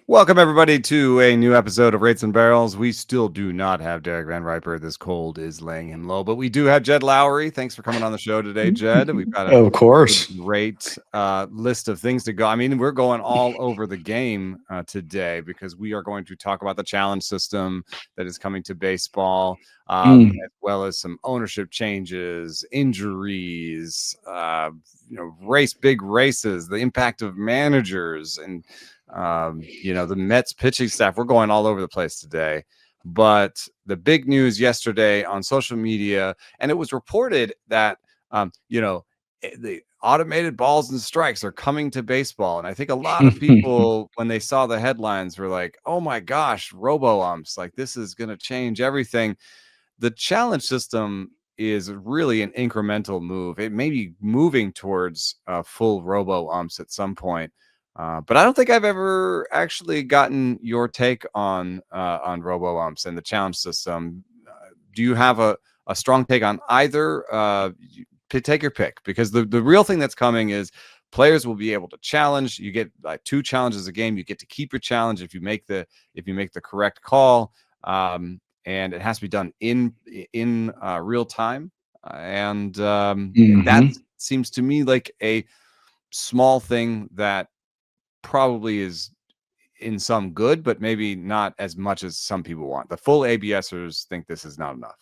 Welcome, everybody, to a new episode of Rates and Barrels. We still do not have Derek Van Riper. This cold is laying him low, but we do have Jed Lowrie. Thanks for coming on the show today, Jed. We've got Of a course. great list of things to go. I mean, we're going all over the game today because we are going to talk about the challenge system that is coming to baseball, as well as some ownership changes, injuries, big races, the impact of managers, and the Mets pitching staff. We're going all over the place today. But the big news yesterday on social media, and it was reported that, the automated balls and strikes are coming to baseball. And I think a lot of people, when they saw the headlines, were like, oh my gosh, robo-umps, like this is going to change everything. The challenge system is really an incremental move. It may be moving towards full robo-umps at some point. But I don't think I've ever actually gotten your take on robo-umps and the challenge system. Do you have a strong take on either? Take your pick, because the real thing that's coming is players will be able to challenge. You get like 2 challenges a game. You get to keep your challenge if you make the correct call, and it has to be done in real time. And that seems to me like a small thing that probably is in some good, but maybe not as much as some people want. The full ABSers think this is not enough.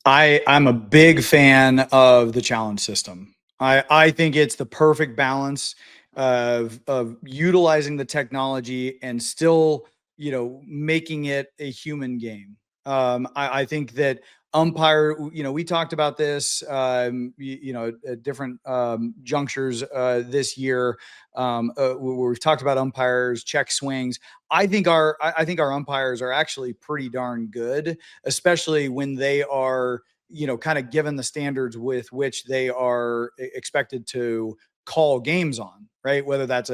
I'm a big fan of the challenge system. I think it's the perfect balance of utilizing the technology and still, making it a human game. I think that umpire, we talked about this, at different junctures this year, where we've talked about umpires, check swings. I think our umpires are actually pretty darn good, especially when they are, kind of given the standards with which they are expected to call games on, right? Whether that's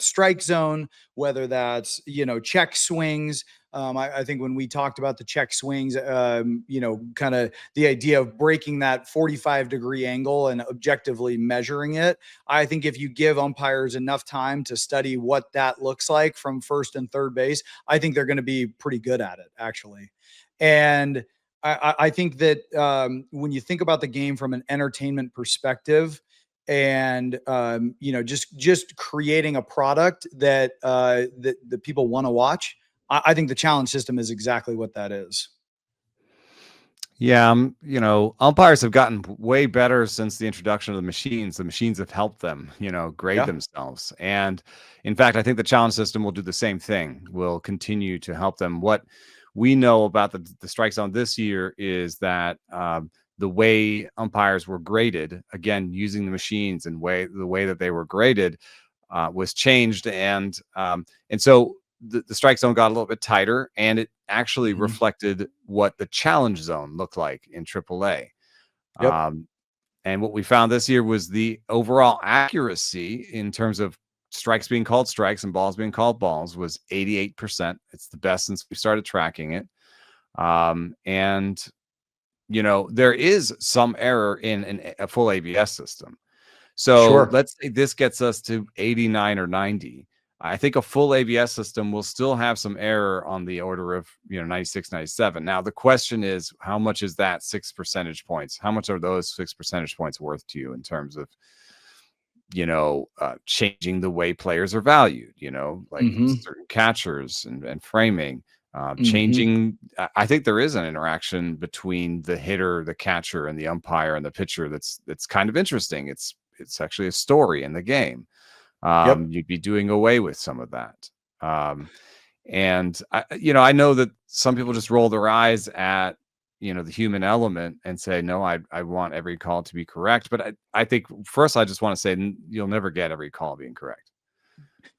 strike zone, whether that's, check swings. I think when we talked about the check swings, kind of the idea of breaking that 45-degree angle and objectively measuring it. I think if you give umpires enough time to study what that looks like from first and third base, I think they're going to be pretty good at it, actually. And I think that when you think about the game from an entertainment perspective, and just creating a product that that people want to watch, I think the challenge system is exactly what that is. Yeah, umpires have gotten way better since the introduction of the machines. The machines have helped them, grade Yeah. themselves. And in fact, I think the challenge system will do the same thing. Will continue to help them. What we know about the strike zone this year is that the way umpires were graded, again using the machines and the way that they were graded, was changed, and so the strike zone got a little bit tighter, and it actually reflected what the challenge zone looked like in AAA. Yep. And what we found this year was the overall accuracy in terms of strikes being called strikes and balls being called balls was 88%. It's the best since we started tracking it. And there is some error in a full ABS system. So Sure. let's say this gets us to 89 or 90. I think a full ABS system will still have some error on the order of 96, 97. Now the question is, how much is that 6 percentage points? How much are those 6 percentage points worth to you in terms of changing the way players are valued? Like certain catchers and framing. Changing, I think there is an interaction between the hitter, the catcher, and the umpire and the pitcher that's kind of interesting. It's actually a story in the game. Yep. You'd be doing away with some of that. And I know that some people just roll their eyes at the human element and say, no, I want every call to be correct. But I think first I just want to say you'll never get every call being correct.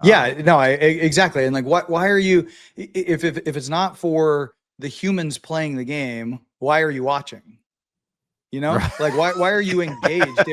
Yeah, no, exactly. And like, why are you, if it's not for the humans playing the game, why are you watching? Right. Like, why are you engaged?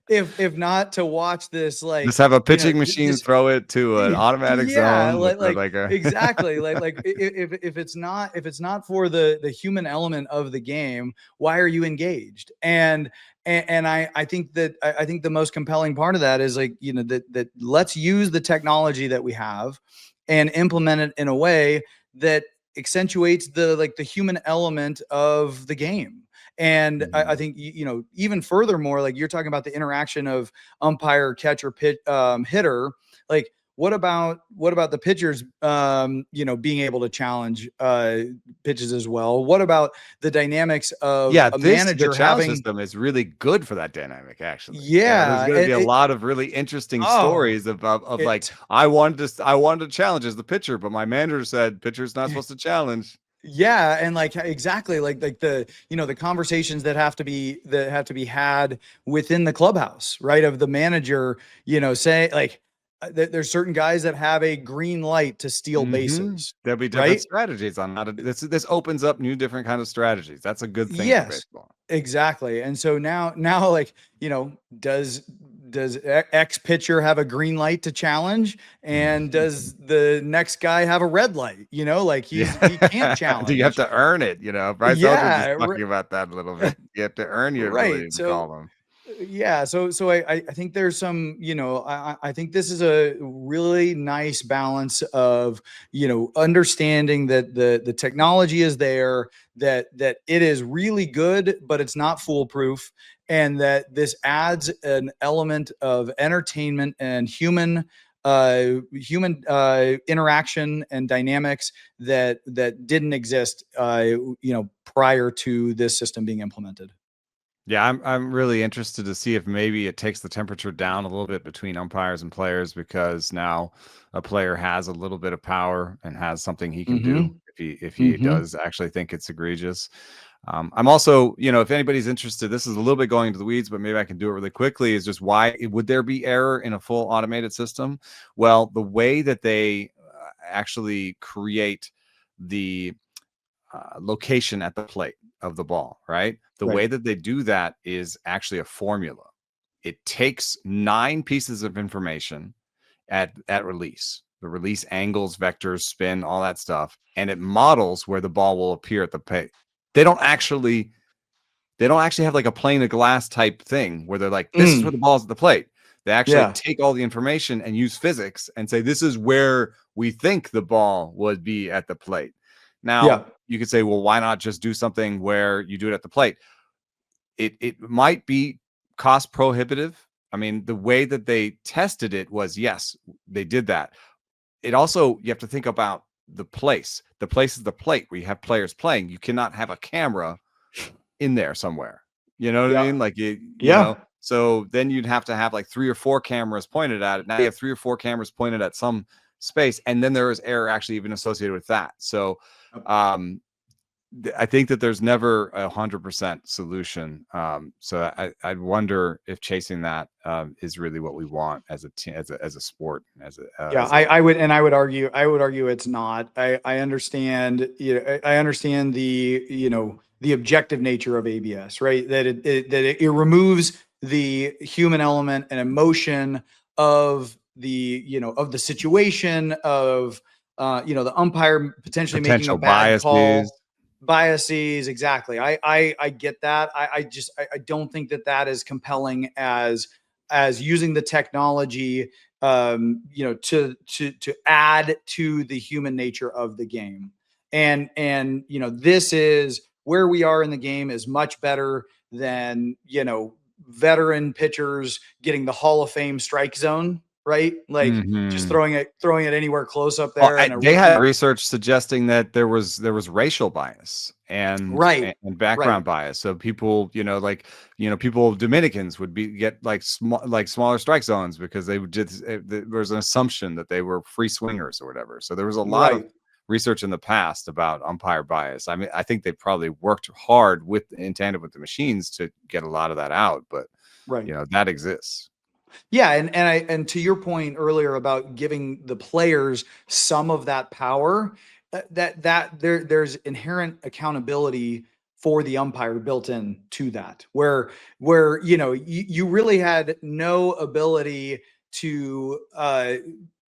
if not to watch this, like, Just have a you know, pitching machine this, throw it to an automatic yeah, zone or like a exactly, if it's not for the human element of the game, why are you engaged? And I think that I think the most compelling part of that is, like, you know, that let's use the technology that we have and implement it in a way that accentuates the human element of the game. And I Mhm. think, you know, even furthermore, like, you're talking about the interaction of umpire, catcher, hitter. Like, what about the pitchers, you know, being able to challenge pitches as well? What about the dynamics of Yeah, a the manager challenge having? system is really good for that dynamic, actually. There's Yeah, gonna be a lot of really interesting oh, stories of like, it I wanted to challenge as the pitcher, but my manager said pitcher's not supposed to challenge. yeah, and like, exactly, like the, you know, the conversations that have to be had within the clubhouse, right? Of the manager, you know, say, like, there's certain guys that have a green light to steal Mhm. bases, There'll be different right? strategies on how to this opens up new different kind of strategies. That's a good thing for Yes, baseball. exactly. And so now, like, you know, does X pitcher have a green light to challenge, and does the next guy have a red light? You know, like, he can't Yeah. Do you have challenge. to earn it? You know, Bryce Elder was Yeah, talking about that a little bit. You have to earn your ability right. to call So them. yeah, so I think there's some, you know, I think this is a really nice balance of, you know, understanding that the technology is there, that it is really good, but it's not foolproof, and that this adds an element of entertainment and interaction and dynamics that didn't exist, you know, prior to this system being implemented. Yeah, I'm really interested to see if maybe it takes the temperature down a little bit between umpires and players, because now a player has a little bit of power and has something he can do Mm-hmm. if he Mm-hmm. does actually think it's egregious. I'm also, you know, if anybody's interested, this is a little bit going into the weeds, but maybe I can do it really quickly. Is just why would there be error in a full automated system? Well, the way that they actually create the location at the plate of the ball, right? The Right. way that they do that is actually a formula. It takes 9 pieces of information at release. The release angles, vectors, spin, all that stuff, and it models where the ball will appear at the plate. They don't actually they don't actually have like a plane of glass type thing where they're like, this is where Mm, the ball's at the plate. They actually yeah. take all the information and use physics and say, this is where we think the ball would be at the plate. Yeah. Now, you could say, well, why not just do something where you do it at the plate? It might be cost prohibitive. I mean, the way that they tested it was, yes, they did that. It also, you have to think about the place. The place is the plate where you have players playing. You cannot have a camera in there somewhere. You know what I Yeah. mean? Like Yeah. so then you'd have to have like 3 or 4 cameras pointed at it. Now you have 3 or 4 cameras pointed at some space, and then there is error actually even associated with that. So um I think that there's never 100% solution. So I wonder if chasing that is really what we want as a as a sport, Yeah, as a I would argue it's not. I understand, you know, I understand the, you know, the objective nature of ABS, right? That it removes the human element and emotion of the, you know, of the situation of, you know, the umpire potentially making a potential bad biases. call, biases. Exactly. I get that. I don't think that is compelling as using the technology, you know, to add to the human nature of the game. And you know, this is where we are in the game is much better than, you know, veteran pitchers getting the Hall of Fame strike zone, right? Like, just Mhm. throwing it anywhere close up Well, there, and a they had rookie. research suggesting that there was racial bias Right. and Right. background bias. So people, people Dominicans would be get like smaller strike zones because they would just there was an assumption that they were free swingers or whatever. So there was a lot of Right. research in the past about umpire bias. I mean, I think they probably worked hard with in tandem with the machines to get a lot of that out, but Right. that exists. Yeah, and to your point earlier about giving the players some of that power, that there's inherent accountability for the umpire built in to that, where you really had no ability to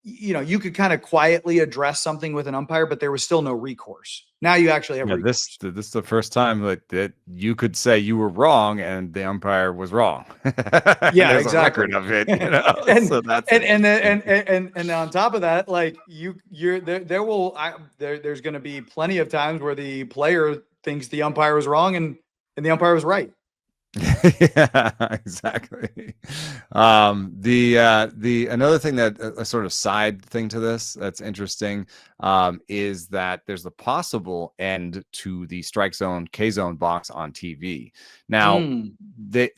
you could kind of quietly address something with an umpire, but there was still no recourse. Now you actually have recourse. This is the first time that you could say you were wrong and the umpire was wrong. And Yeah, there's exactly. a record of it, and, so that's and on top of that, like there's going to be plenty of times where the player thinks the umpire was wrong and the umpire was right. Yeah, exactly. The another thing that a sort of side thing to this that's interesting is that there's the possible end to the strike zone K zone box on TV. Now,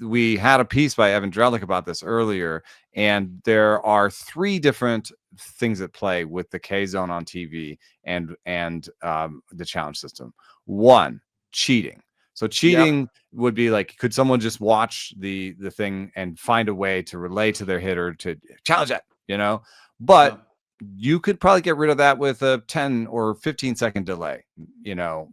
we had a piece by Evan Drellick about this earlier, and there are 3 different things at play with the K zone on TV and the challenge system. 1, cheating. So cheating would be like, could someone just watch the thing and find a way to relay to their hitter to challenge it, But you could probably get rid of that with a 10 or 15 second delay,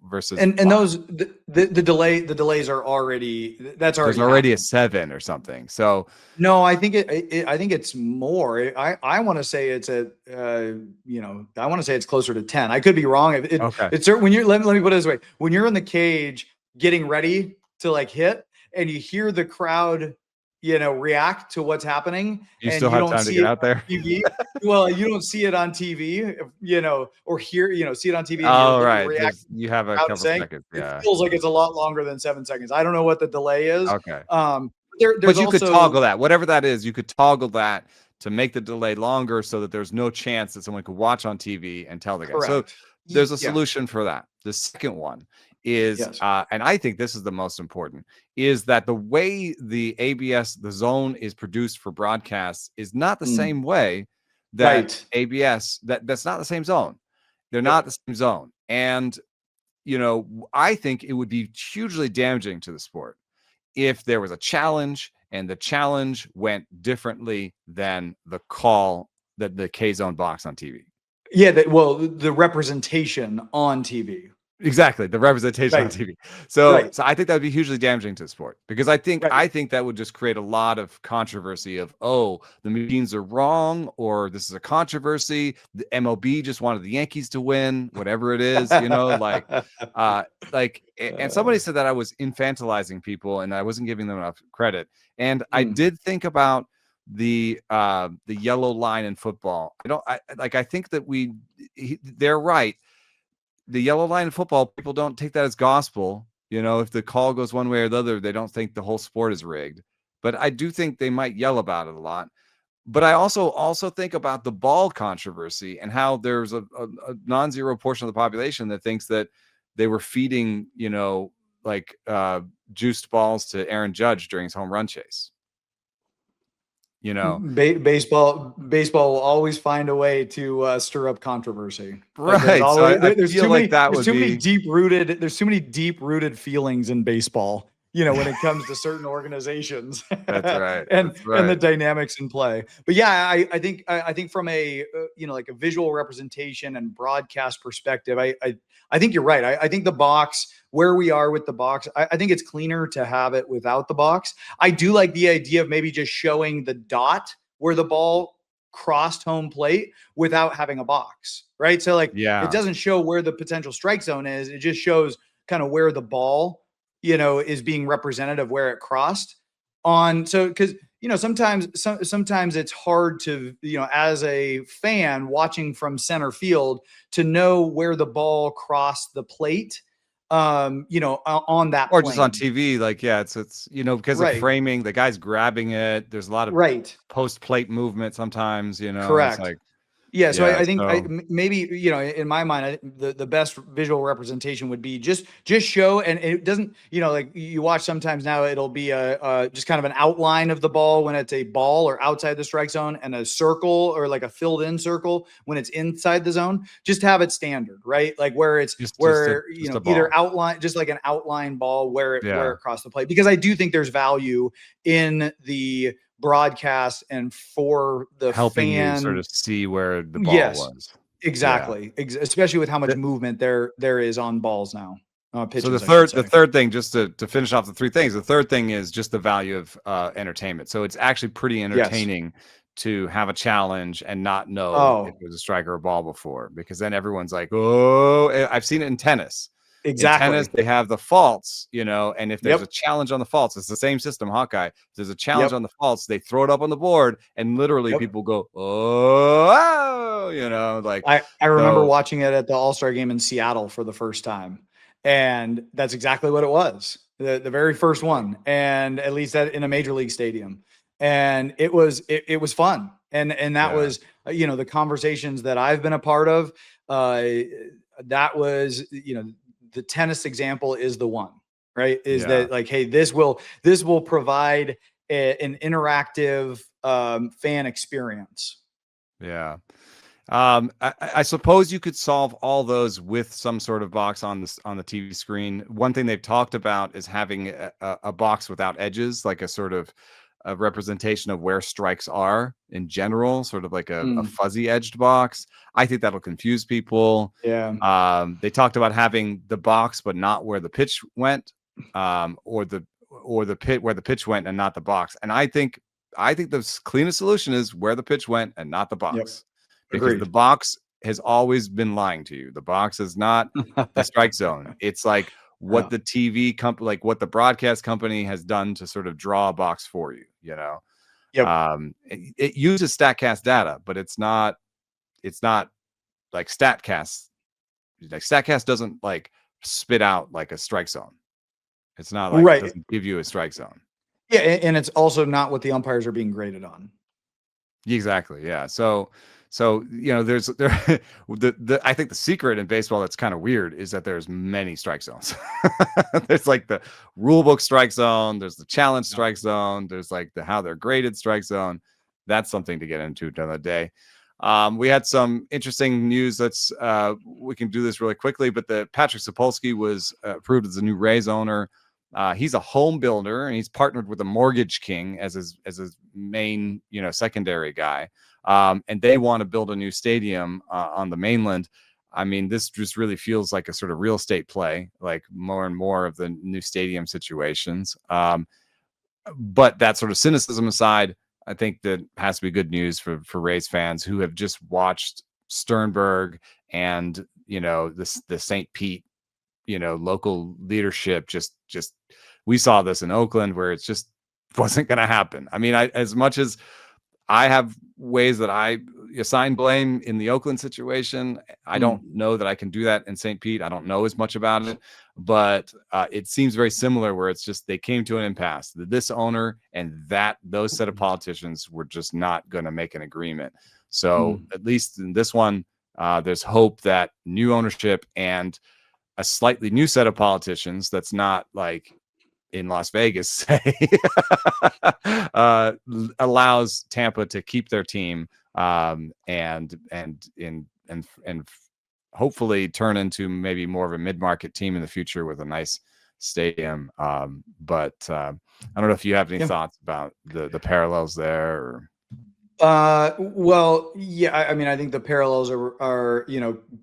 versus and those the delays are already there's already a 7 or something. So no, I think I think it's more. I want to say it's I want to say it's closer to 10. I could be wrong. It's when you're let me put it this way. When you're in the cage getting ready to like hit and you hear the crowd, react to what's happening, you still have time to get out there. TV, well, you don't see it on TV, or hear, see it on TV. Oh, right. You have a couple seconds. Yeah. It feels like it's a lot longer than 7 seconds. I don't know what the delay is. Okay. But you could toggle that, whatever that is. You could toggle that to make the delay longer so that there's no chance that someone could watch on TV and tell the guy. So there's a solution for that. The second one is, and I think this is the most important, is that the way the ABS, the zone is produced for broadcasts is not the same way that ABS, that's not the same zone. They're not the same zone. And, I think it would be hugely damaging to the sport if there was a challenge and the challenge went differently than the call, that the K zone box on TV. Yeah. The representation on TV. Exactly, the representation on TV. So I think that would be hugely damaging to the sport, because I think that would just create a lot of controversy of, the machines are wrong, or this is a controversy. The MLB just wanted the Yankees to win, whatever it is, and somebody said that I was infantilizing people and I wasn't giving them enough credit. And I did think about the yellow line in football. I think that they're right. The yellow line in football, people don't take that as gospel. If the call goes one way or the other, they don't think the whole sport is rigged. But I do think they might yell about it a lot. But I also think about the ball controversy and how there's a non-zero portion of the population that thinks that they were feeding, juiced balls to Aaron Judge during his home run chase. Baseball will always find a way to stir up controversy. Right. There's too many deep rooted feelings in baseball, when it comes to certain organizations. That's right. and the dynamics in play. But yeah, I think from a like a visual representation and broadcast perspective, I think you're right. I think the box, where we are with the box, I think it's cleaner to have it without the box. I do like the idea of maybe just showing the dot where the ball crossed home plate without having a box, right? So it doesn't show where the potential strike zone is. It just shows kind of where the ball, is being represented of where it crossed on. So, cause sometimes it's hard to, as a fan watching from center field, to know where the ball crossed the plate, on that or plane. Just on TV, it's because of framing, the guy's grabbing it. There's a lot of post plate movement sometimes. Correct. So I think maybe, in my mind, the best visual representation would be just show, and it doesn't, like you watch sometimes now, it'll be just kind of an outline of the ball when it's a ball or outside the strike zone, and a circle or like a filled in circle when it's inside the zone. Just have it standard, right? Like where it's either outline, just like an outline ball where it crossed the plate, because I do think there's value in the broadcast and for the helping fan you sort of see where the ball was. Exactly. Especially with how much movement there is on balls now. So pitches, I should the say. third thing, just to finish off the three things, the third thing is just the value of entertainment. So it's actually pretty Yes. entertaining to have a challenge and not know if it was a strike or a ball before, because then everyone's like, oh, I've seen it in tennis. In tennis, Exactly. they have the faults, and if there's a Yep. challenge on the faults, it's the same system, Hawkeye. If there's a challenge Yep. on the faults, they throw it up on the board, and literally Yep. people go, oh, like I remember so. watching it at the All-Star game in Seattle for the first time. And that's exactly what it was. The very first one. And at least in a major league stadium. And it was fun. And that Yeah, was the conversations that I've been a part of. That was the tennis example is the one, right? Is yeah, that like, hey, this will provide an interactive fan experience. yeah. I suppose you could solve all those with some sort of box on the TV screen. One thing they've talked about is having a box without edges, like a sort of a representation of where strikes are in general, sort of like a Mm, fuzzy edged box. I think that'll confuse people. yeah. They talked about having the box but not where the pitch went, or the pit where the pitch went and not the box. And I think the cleanest solution is where the pitch went and not the Yep. box, because the Agreed. box has always been lying to you. The box is not the strike zone. It's like what Yeah. the TV company, like what the broadcast company has done to sort of draw a box for you. Yep. It uses Statcast data, but it's not like Statcast. Like Statcast doesn't like spit out like a strike zone. It's not like it Right. doesn't give you a strike zone. Yeah, and it's also not what the umpires are being graded on. Exactly. Yeah. So there's I think the secret in baseball that's kind of weird is that there's many strike zones. There's like the rule book strike zone, there's the challenge strike zone, there's like the how they're graded strike zone. That's something to get into another day. We had some interesting news. We can do this really quickly, but the Patrick Zapulski was approved as the new Rays owner. He's a home builder, and he's partnered with a Mortgage King as his main, secondary guy. And they want to build a new stadium on the mainland. I mean, this just really feels like a sort of real estate play, like more and more of the new stadium situations. But that sort of cynicism aside, I think that has to be good news for Rays fans who have just watched Sternberg and the St. Pete local leadership just we saw this in Oakland where it just wasn't going to happen. I mean, as much as I have ways that I assign blame in the Oakland situation, I don't know that I can do that in St. Pete. I don't know as much about it, but it seems very similar where it's just they came to an impasse. This owner and those set of politicians were just not going to make an agreement. So at least in this one, there's hope that new ownership and a slightly new set of politicians that's not like in Las Vegas say allows Tampa to keep their team and hopefully turn into maybe more of a mid-market team in the future with a nice stadium. But I don't know if you have any thoughts about the parallels there. Or... Well, yeah, I mean, I think the parallels are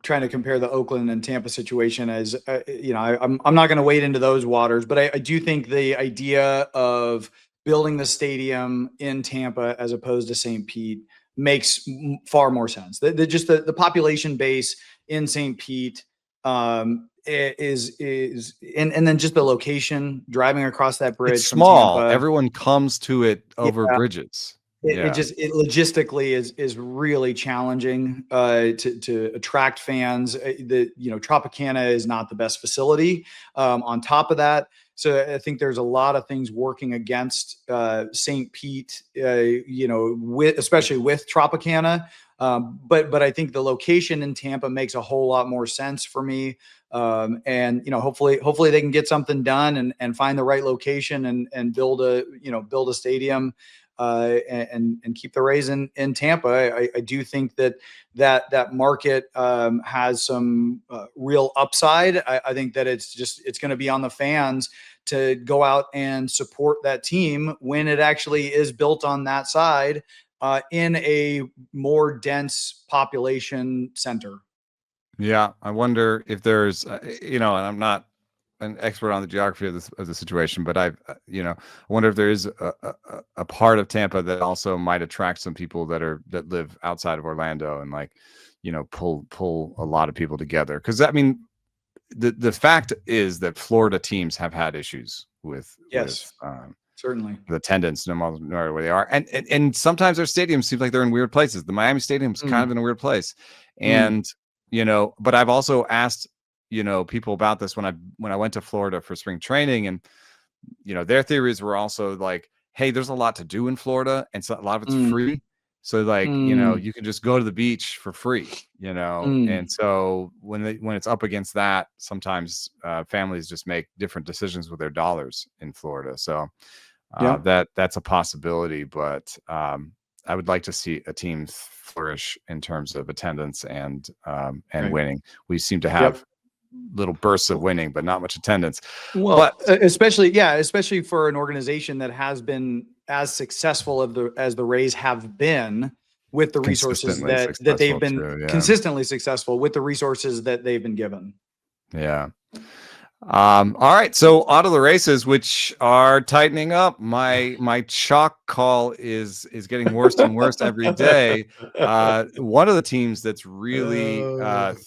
trying to compare the Oakland and Tampa situation as, I'm not going to wade into those waters, but I do think the idea of building the stadium in Tampa as opposed to St. Pete makes far more sense. The population base in St. Pete, is and then just the location driving across that bridge It's from small. Tampa. Everyone comes to it over Yeah. bridges. It logistically is really challenging to attract fans. Tropicana is not the best facility. On top of that, so I think there's a lot of things working against St. Pete. Especially with Tropicana. But I think the location in Tampa makes a whole lot more sense for me. And hopefully they can get something done and find the right location and build a stadium. And keep the Rays in Tampa. I do think that market has some real upside. I think that it's going to be on the fans to go out and support that team when it actually is built on that side in a more dense population center. Yeah, I wonder if there's, and I'm not an expert on the geography of the situation, but I wonder if there is a part of Tampa that also might attract some people that live outside of Orlando and pull a lot of people together. Because I mean, the fact is that Florida teams have had issues with certainly the attendance, no matter where they are, and sometimes their stadiums seem like they're in weird places. The Miami Stadium's kind of in a weird place, and but I've also asked people about this when I went to Florida for spring training, and their theories were also like, hey, there's a lot to do in Florida, and so a lot of it's free. So you can just go to the beach for free, and so when it's up against that, sometimes families just make different decisions with their dollars in Florida. So that's a possibility, but I would like to see a team flourish in terms of attendance and winning. We seem to have little bursts of winning, but not much attendance. Well, especially for an organization that has been as successful as the Rays have been with the resources that they've been consistently successful with the resources that they've been given. Yeah. All right. So out of the races, which are tightening up, my chalk call is getting worse and worse every day. One of the teams that's really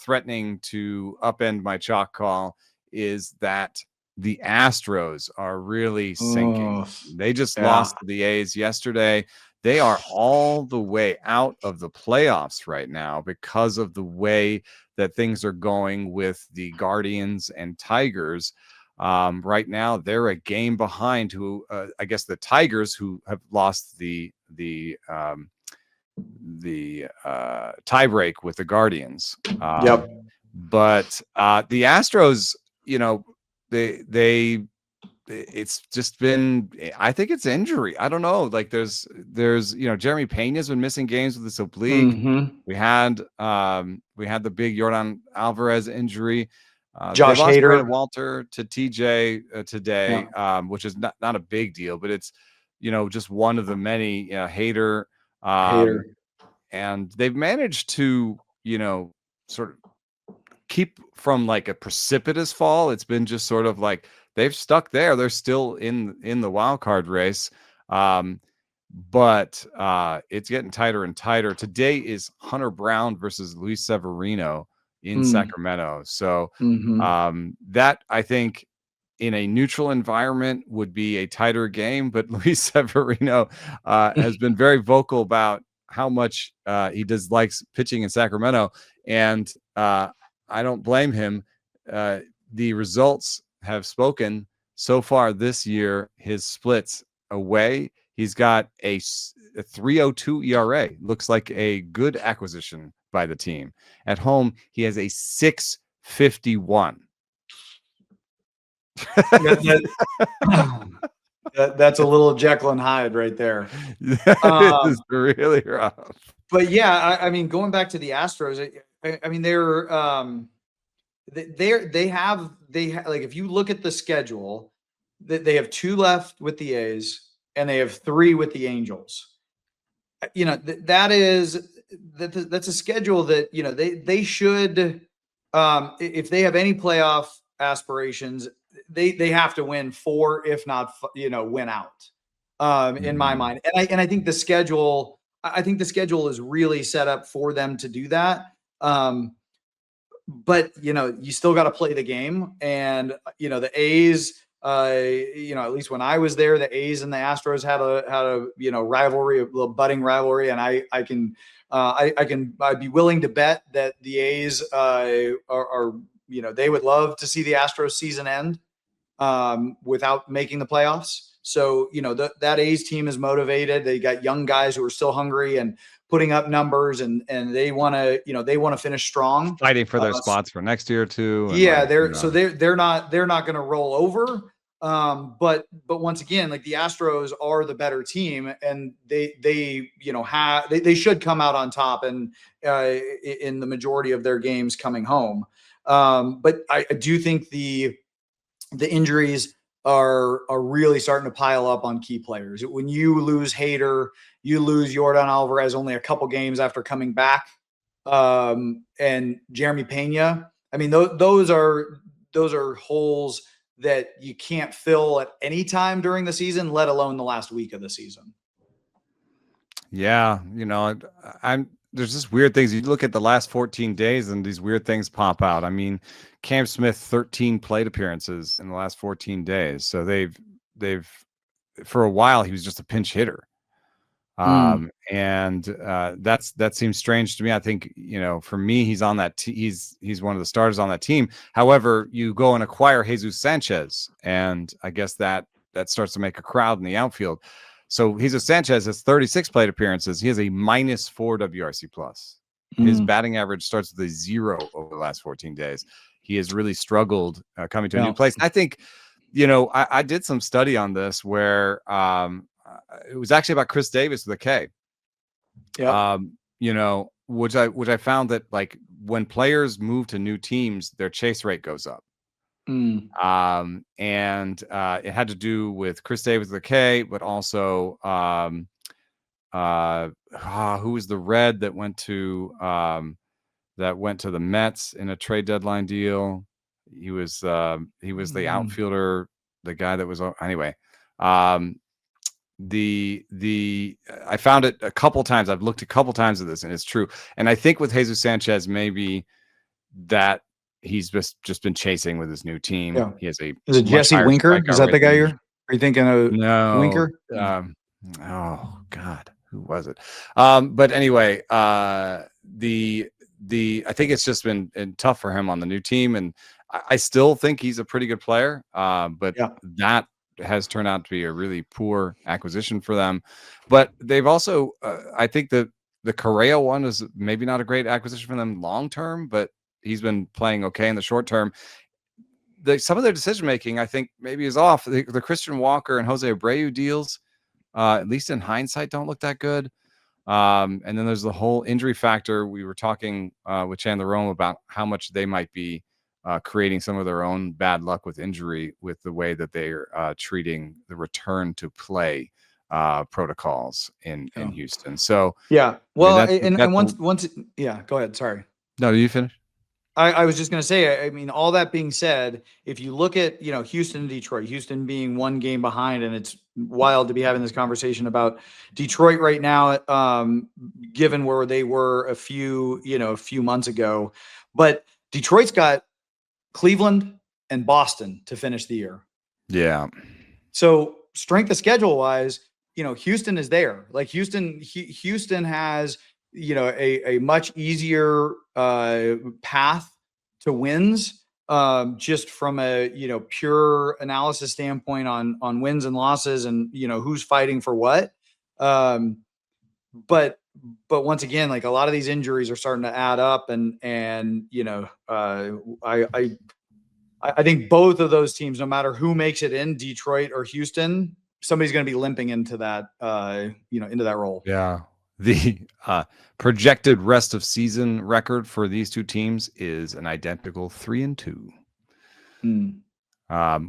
threatening to upend my chalk call is that the Astros are really sinking. They just lost to the A's yesterday. They are all the way out of the playoffs right now because of the way that things are going with the Guardians and Tigers. Right now, they're a game behind I guess the Tigers, who have lost the tiebreak with the Guardians. But the Astros, it's just been, I think it's injury. I don't know. Like there's Jeremy Pena's been missing games with this oblique. We had the big Yordan Alvarez injury. Josh they lost Hader. Brandon Walter to TJ today, which is not a big deal, but it's just one of the many. Hader, and they've managed to sort of keep from like a precipitous fall. It's been just sort of like they've stuck there. They're still in the wild card race. But it's getting tighter and tighter. Today is Hunter Brown versus Luis Severino in Sacramento. So that, I think, in a neutral environment would be a tighter game. But Luis Severino has been very vocal about how much he dislikes pitching in Sacramento. And I don't blame him. The results have spoken so far this year. His splits away, he's got a 3.02 ERA. Looks like a good acquisition by the team. At home, he has a 6.51. That's a little Jekyll and Hyde right there. It is really rough. But yeah, I mean, going back to the Astros, I mean, they have like, if you look at the schedule, they have 2 left with the A's and they have 3 with the Angels. That's a schedule that they should, if they have any playoff aspirations, they have to win 4, if not win out. In my mind, and I think the schedule is really set up for them to do that. But you still got to play the game, and the A's, at least when I was there, the A's and the Astros had a rivalry, a little budding rivalry, and I'd be willing to bet that the A's are they would love to see the Astros season end without making the playoffs. So, that A's team is motivated. They got young guys who are still hungry and putting up numbers, and they want to finish strong, fighting for their spots for next year too. Yeah. They're not going to roll over. But once again, like, the Astros are the better team, and they should come out on top and in the majority of their games coming home. But I do think the injuries are really starting to pile up on key players. When you lose Hader, you lose Yordan Alvarez only a couple games after coming back, and Jeremy Pena. I mean, those are holes that you can't fill at any time during the season, let alone the last week of the season. Yeah, there's just weird things. You look at the last 14 days and these weird things pop out. I mean, Cam Smith 13 plate appearances in the last 14 days. So they've for a while he was just a pinch hitter. And that seems strange to me. I think, for me, he's on that. He's one of the starters on that team. However, you go and acquire Jesus Sanchez, and I guess that starts to make a crowd in the outfield. So Jesus Sanchez has 36 plate appearances. He has a -4 WRC plus. His batting average starts with a 0 over the last 14 days. He has really struggled coming to a new place. And I think, I did some study on this where it was actually about Chris Davis with a K. Yeah. Which I found that, like, when players move to new teams, their chase rate goes up. And it had to do with Chris Davis with a K, but also who was the Red that went to the Mets in a trade deadline deal? He was the outfielder, the guy that was anyway. I found it a couple times. I've looked a couple times at this, and it's true. And I think with Jesus Sanchez, maybe that he's just been chasing with his new team. Yeah. He has Is it Jesse Winker? Is that the guy are you thinking of? No. Winker? Oh God, who was it? But anyway, I think it's just been tough for him on the new team, and I still think he's a pretty good player. But that has turned out to be a really poor acquisition for them. But they've also, I think that the Correa one is maybe not a great acquisition for them long term, but he's been playing okay in the short term. Some of their decision making, I think, maybe is off. The Christian Walker and Jose Abreu deals, at least in hindsight, don't look that good. And then there's the whole injury factor. We were talking with Chandler Rome about how much they might be creating some of their own bad luck with injury with the way that they're treating the return to play protocols in Houston. So well, once go ahead. Sorry. No, you finish. I was just going to say, I mean, all that being said, if you look at, Houston and Detroit, Houston being one game behind, and it's wild to be having this conversation about Detroit right now, given where they were a few months ago. But Detroit's got Cleveland and Boston to finish the year. Yeah. So strength of schedule wise, Houston is there. Like Houston has, a much easier path to wins, just from a pure analysis standpoint on wins and losses, and who's fighting for what. But once again, like a lot of these injuries are starting to add up, and I think both of those teams, no matter who makes it in, Detroit or Houston, somebody's going to be limping into that into that role. Yeah. The projected rest of season record for these two teams is an identical 3-2,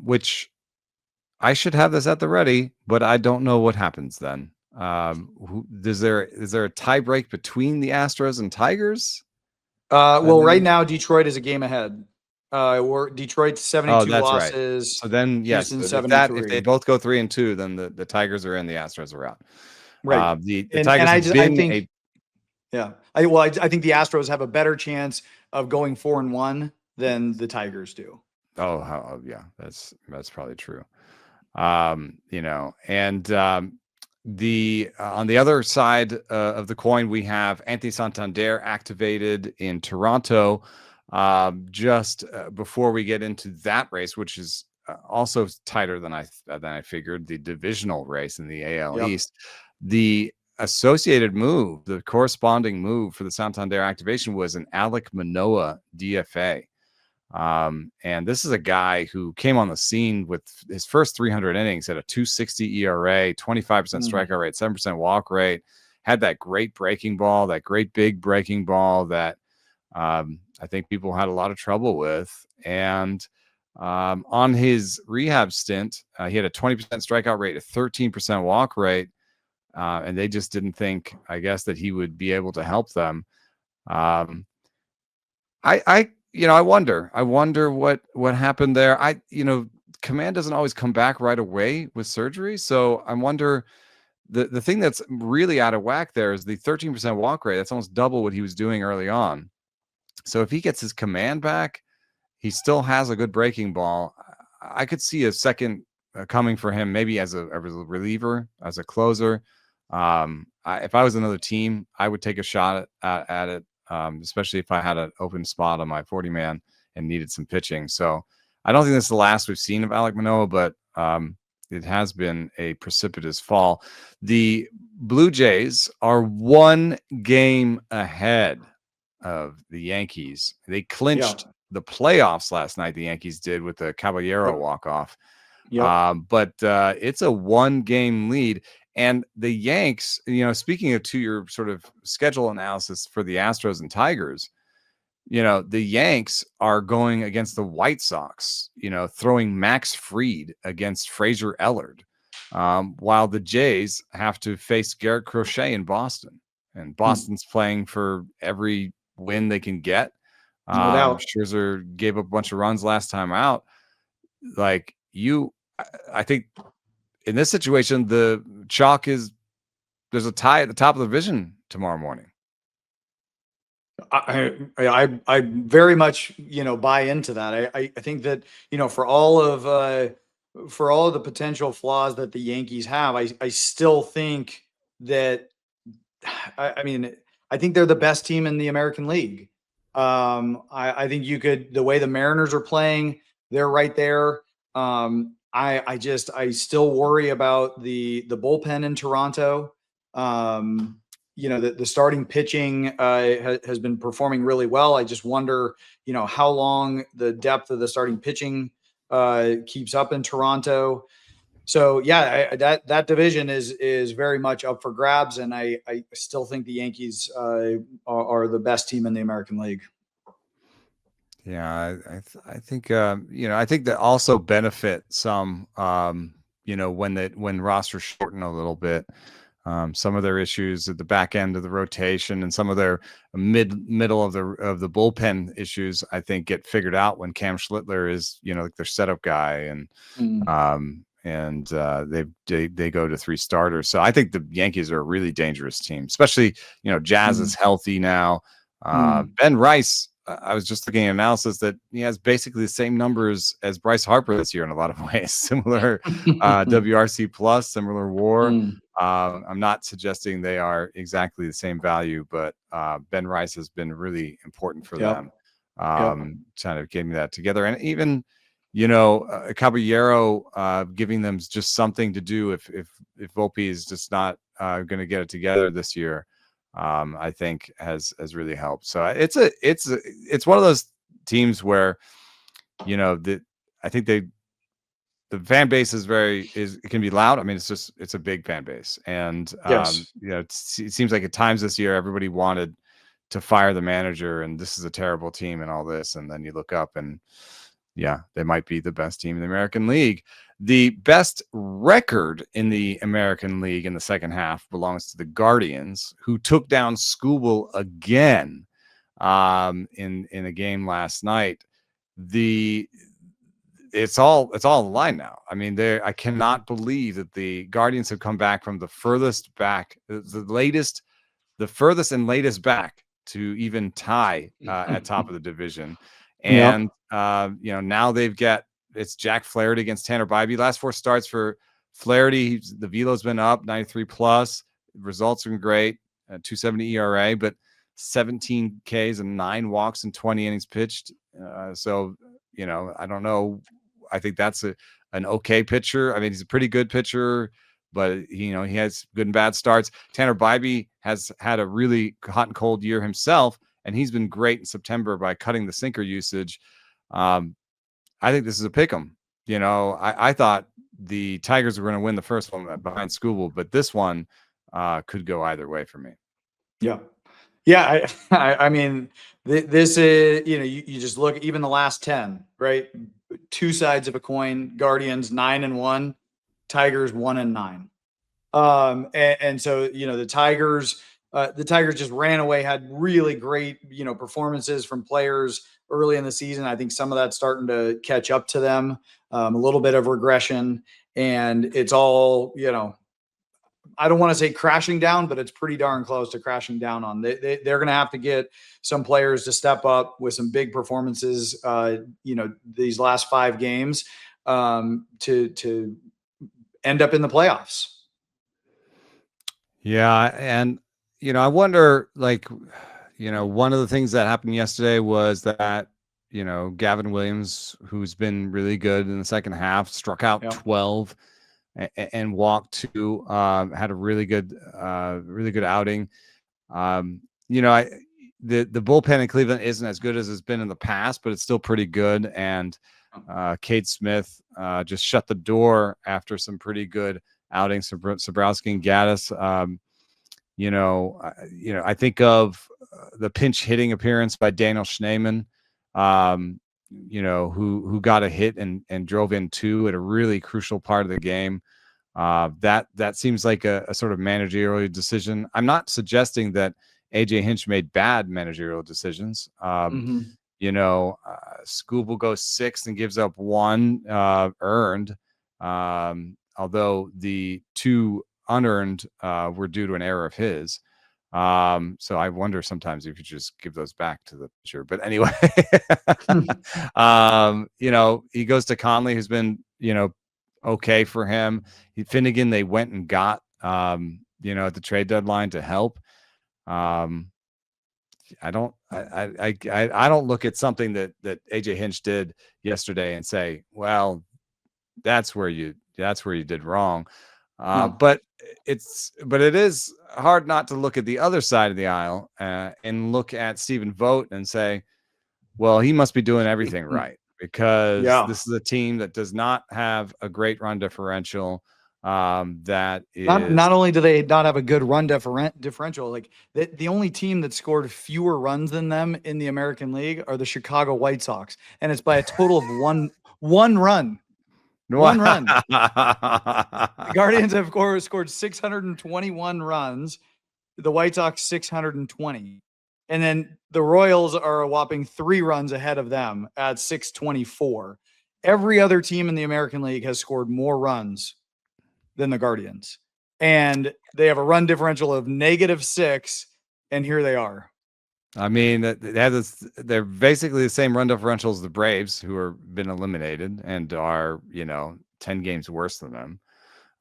which I should have this at the ready, but I don't know what happens then. Is there a tie break between the Astros and Tigers? Well, right now Detroit is a game ahead. Detroit's 72 losses. Right. So then, yes, if they both go 3-2, then the Tigers are in, the Astros are out. Right. The Tigers I think I think the Astros have a better chance of going 4-1 than the Tigers do. Yeah, that's probably true. And the on the other side of the coin, we have Anthony Santander activated in Toronto just before we get into that race, which is also tighter than I figured, the divisional race in the AL East. The associated move, the corresponding move for the Santander activation, was an Alek Manoah DFA. And this is a guy who came on the scene with his first 300 innings at a 2.60 ERA, 25% strikeout rate, 7% walk rate, had that great breaking ball, that great big breaking ball that I think people had a lot of trouble with. And on his rehab stint, he had a 20% strikeout rate, a 13% walk rate. And they just didn't think, I guess, that he would be able to help them. I wonder what happened there. command doesn't always come back right away with surgery. So I wonder, the thing that's really out of whack there is the 13% walk rate. That's almost double what he was doing early on. So if he gets his command back, he still has a good breaking ball. I could see a second coming for him, maybe as a reliever, as a closer. If I was another team, I would take a shot at it, especially if I had an open spot on my 40-man and needed some pitching. So I don't think this is the last we've seen of Alek Manoah, but it has been a precipitous fall. The Blue Jays are 1 game ahead of the Yankees. They clinched the playoffs last night. The Yankees did with the Caballero walk-off. But it's a 1-game lead. And the Yanks, speaking of, to your sort of schedule analysis for the Astros and Tigers, the Yanks are going against the White Sox, throwing Max Fried against Fraser Ellard, while the Jays have to face Garrett Crochet in Boston. And Boston's playing for every win they can get. No doubt. Scherzer gave up a bunch of runs last time out. Like I think in this situation, the chalk is there's a tie at the top of the division tomorrow morning. I very much, buy into that. I think that, for all of the potential flaws that the Yankees have, I still think that, I think they're the best team in the American League. I think the way the Mariners are playing, they're right there. I still worry about the bullpen in Toronto. The starting pitching has been performing really well. I just wonder, how long the depth of the starting pitching keeps up in Toronto. So that division is very much up for grabs, and I still think the Yankees are the best team in the American League. Yeah, I think I think that also benefit some when rosters shorten a little bit. Some of their issues at the back end of the rotation and some of their middle of the bullpen issues, I think, get figured out when Cam Schlittler is like their setup guy, and they go to 3 starters. So I think the Yankees are a really dangerous team, especially Jazz is healthy now. Ben Rice, I was just looking at analysis that he has basically the same numbers as Bryce Harper this year in a lot of ways. Similar WRC plus, similar WAR. I'm not suggesting they are exactly the same value, but Ben Rice has been really important for them. Kind of getting that together, and even Caballero giving them just something to do if Volpe is just not going to get it together this year. I think has really helped. So it's one of those teams where I think the fan base it can be loud. I mean, it's a big fan base, and it seems like at times this year everybody wanted to fire the manager, and this is a terrible team and all this, and then you look up and they might be the best team in the American League. The best record in the American League in the second half belongs to the Guardians, who took down Skubal again in a game last night. It's all on the line now. I mean, I cannot believe that the Guardians have come back from the furthest back, the furthest and latest back to even tie at top of the division. And now it's Jack Flaherty against Tanner Bybee. Last 4 starts for Flaherty, the velo's been up 93 plus. Results are great, 2.70 ERA, but 17 Ks and 9 walks and 20 innings pitched. So I don't know. I think that's an okay pitcher. I mean, he's a pretty good pitcher, but he has good and bad starts. Tanner Bybee has had a really hot and cold year himself, and he's been great in September by cutting the sinker usage. I think this is a pick 'em. I thought the Tigers were going to win the first one behind Skubal, but this one could go either way for me. Yeah. I mean, this is, you just look, even the last 10, right? 2 sides of a coin. Guardians 9-1, Tigers 1-9. And so, the Tigers, the Tigers just ran away, had really great, performances from players early in the season. I think some of that's starting to catch up to them, a little bit of regression, and it's all, I don't want to say crashing down, but it's pretty darn close to crashing down on. They're going to have to get some players to step up with some big performances, these last 5 games, to end up in the playoffs. Yeah, and I wonder, like, one of the things that happened yesterday was that Gavin Williams, who's been really good in the second half, struck out 12 and walked 2. Had a really good outing. The bullpen in Cleveland isn't as good as it's been in the past, but it's still pretty good. And Cade Smith just shut the door after some pretty good outings. Zapulski and Gaddis. I think of the pinch hitting appearance by Daniel Schneemann, who got a hit and drove in 2 at a really crucial part of the game. That seems like a sort of managerial decision. I'm not suggesting that AJ Hinch made bad managerial decisions. Skubal goes 6th and gives up 1 earned, although the 2 unearned were due to an error of his. So I wonder sometimes if you just give those back to the pitcher. But anyway, he goes to Conley, who's been, okay for him. Finnegan, they went and got, at the trade deadline to help. I don't look at something that AJ Hinch did yesterday and say, well, that's where you did wrong. But it is hard not to look at the other side of the aisle and look at Stephen Vogt and say, well, he must be doing everything right, because this is a team that does not have a great run differential. That is not only do they not have a good run differential, like the only team that scored fewer runs than them in the American League are the Chicago White Sox, and it's by a total of one run. One run. The Guardians have scored 621 runs. The White Sox 620. And then the Royals are a whopping 3 runs ahead of them at 624. Every other team in the American League has scored more runs than the Guardians. And they have a run differential of -6, and here they are. I mean, they're basically the same run differential as the Braves, who are been eliminated and are, 10 games worse than them.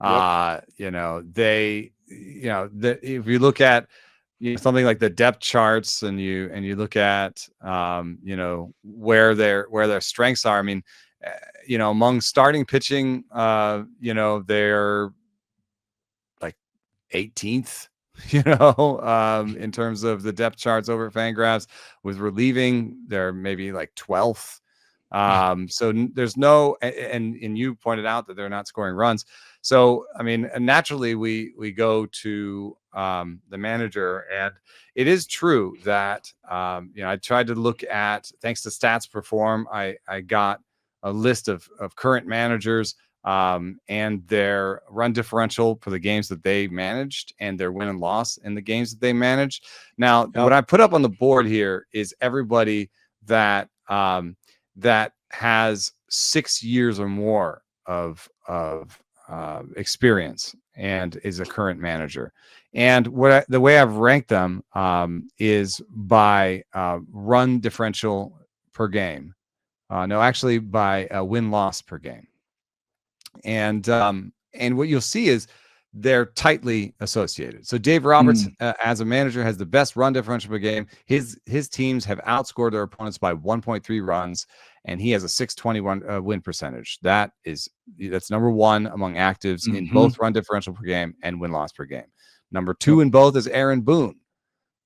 If you look at something like the depth charts and you look at where their strengths are. I mean, among starting pitching, they're like 18th. In terms of the depth charts over at Fangraphs. With relieving, they're maybe like 12th. So there's no, and you pointed out that they're not scoring runs. So, I mean, naturally we go to the manager, and it is true that, I tried to look at, thanks to Stats Perform, I got a list of current managers and their run differential for the games that they managed and their win and loss in the games that they managed. Now, what I put up on the board here is everybody that that has 6 years or more of experience and is a current manager. And the way I've ranked them is by run differential per game. No, actually by win-loss per game. And what you'll see is they're tightly associated. So Dave Roberts, as a manager, has the best run differential per game. His teams have outscored their opponents by 1.3 runs, and he has a 621 win percentage. That's number 1 among actives in both run differential per game and win-loss per game. Number 2 in both is Aaron Boone.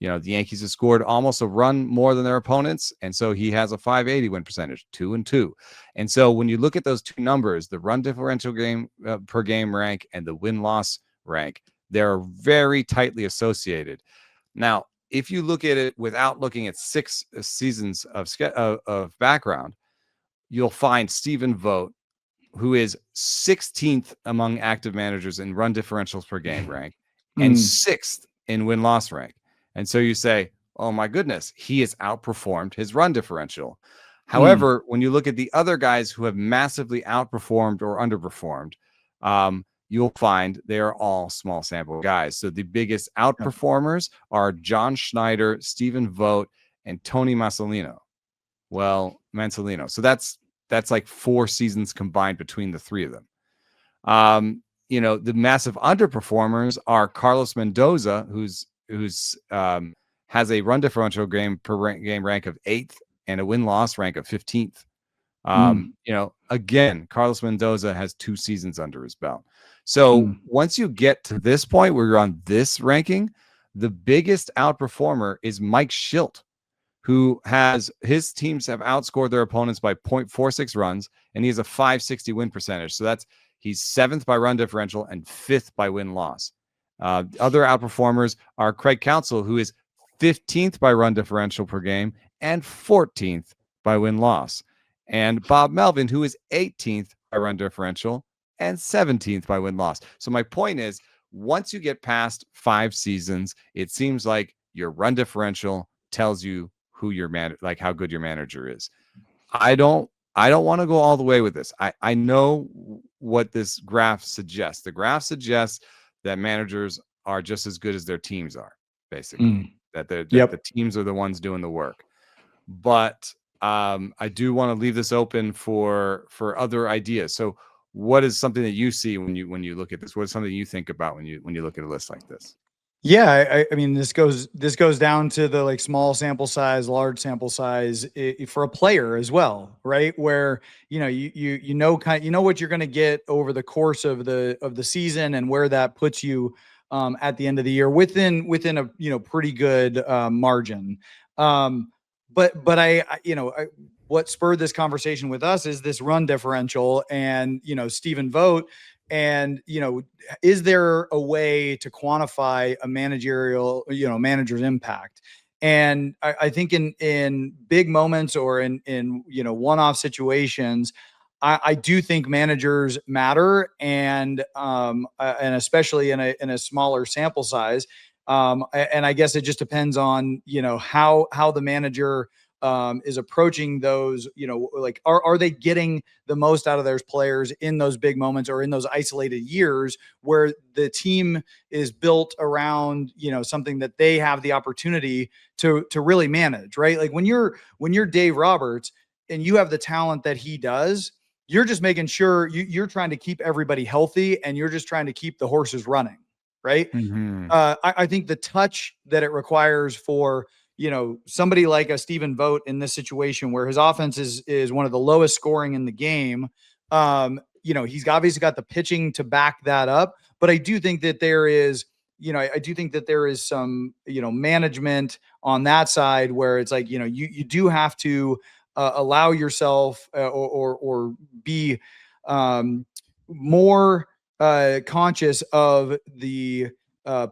The Yankees have scored almost a run more than their opponents, and so he has a 580 win percentage, 2-2. And so when you look at those two numbers, the run differential game per game rank and the win-loss rank, they're very tightly associated. Now, if you look at it without looking at 6 seasons of background, you'll find Stephen Vogt, who is 16th among active managers in run differentials per game rank, and 6th in win-loss rank. And so you say, oh my goodness, he has outperformed his run differential. However, when you look at the other guys who have massively outperformed or underperformed, you'll find they are all small sample guys. So the biggest outperformers are John Schneider, Stephen Vogt, and Tony Mansolino. So that's like 4 seasons combined between the 3 of them. The massive underperformers are Carlos Mendoza, who's has a run differential game rank of 8th and a win-loss rank of 15th. Again, Carlos Mendoza has 2 seasons under his belt. So once you get to this point where you're on this ranking, the biggest outperformer is Mike Schilt, who has his teams have outscored their opponents by 0.46 runs, and he has a 560 win percentage. So he's 7th by run differential and 5th by win-loss. Other outperformers are Craig Counsell, who is 15th by run differential per game and 14th by win-loss. And Bob Melvin, who is 18th by run differential and 17th by win-loss. So my point is, once you get past 5 seasons, it seems like your run differential tells you who your how good your manager is. I don't want to go all the way with this. I know what this graph suggests. The graph suggests that managers are just as good as their teams are, basically. That the teams are the ones doing the work. But I do want to leave this open for other ideas. So what is something that you see when you look at this? What is something you think about when you look at a list like this? Yeah, I mean, this goes down to the like small sample size, large sample size for a player as well, right? Where you know what you're going to get over the course of the season and where that puts you at the end of the year within a pretty good margin. But what spurred this conversation with us is this run differential and Stephen Vogt. And, is there a way to quantify a manager's impact? And I think in big moments or in one-off situations, I do think managers matter, and especially in a smaller sample size. And I guess it just depends on how the manager is approaching those, like, are they getting the most out of their players in those big moments or in those isolated years where the team is built around, something that they have the opportunity to really manage, right? Like when you're Dave Roberts and you have the talent that he does, you're just making sure you're trying to keep everybody healthy and you're just trying to keep the horses running, right? I think the touch that it requires for somebody like a Stephen Vogt in this situation where his offense is one of the lowest scoring in the game. He's obviously got the pitching to back that up, but I do think that there is, some, management on that side where it's like, you do have to allow yourself or be more conscious of the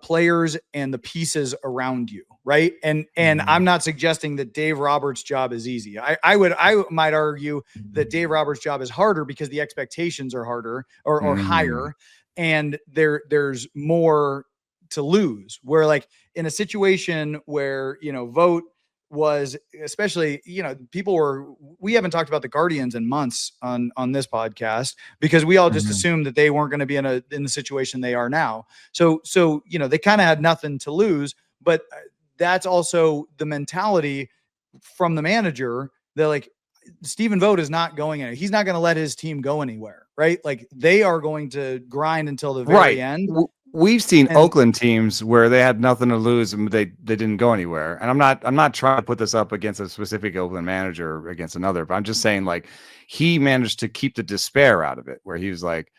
players and the pieces around you. Right. And I'm not suggesting that Dave Roberts' job is easy. I might argue that Dave Roberts' job is harder because the expectations are harder or higher, and there's more to lose. Where like in a situation where, Vogt was, especially, we haven't talked about the Guardians in months on this podcast because we all just assumed that they weren't going to be in the situation they are now. So, they kind of had nothing to lose, but that's also the mentality from the manager that like Stephen Vogt is not going anywhere. He's not going to let his team go anywhere, right? Like they are going to grind until the very end. We've seen Oakland teams where they had nothing to lose and they didn't go anywhere. And I'm not trying to put this up against a specific Oakland manager or against another, but I'm just saying like he managed to keep the despair out of it, where he was like,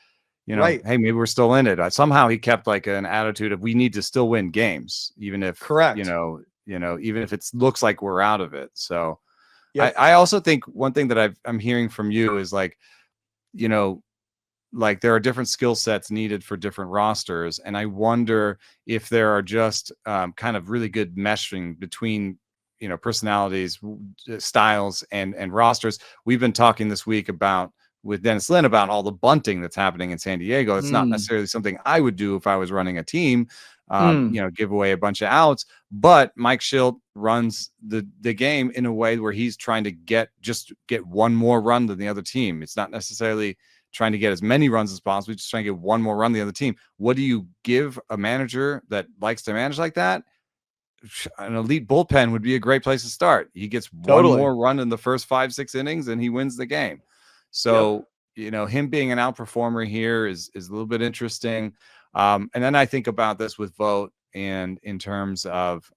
hey, maybe we're still in it. Somehow he kept like an attitude of we need to still win games, even if even if it looks like we're out of it. So I also think one thing that I'm hearing from you is like, like there are different skill sets needed for different rosters. And I wonder if there are just kind of really good meshing between, personalities, styles and rosters. We've been talking this week with Dennis Lin about all the bunting that's happening in San Diego. It's not necessarily something I would do if I was running a team. give away a bunch of outs. But Mike Schilt runs the game in a way where he's trying to get one more run than the other team. It's not necessarily trying to get as many runs as possible, just trying to get one more run than the other team. What do you give a manager that likes to manage like that? An elite bullpen would be a great place to start. He gets one more run in the first 5-6 innings and he wins the game. So, him being an outperformer here is a little bit interesting. And then I think about this with Vogt, and in terms of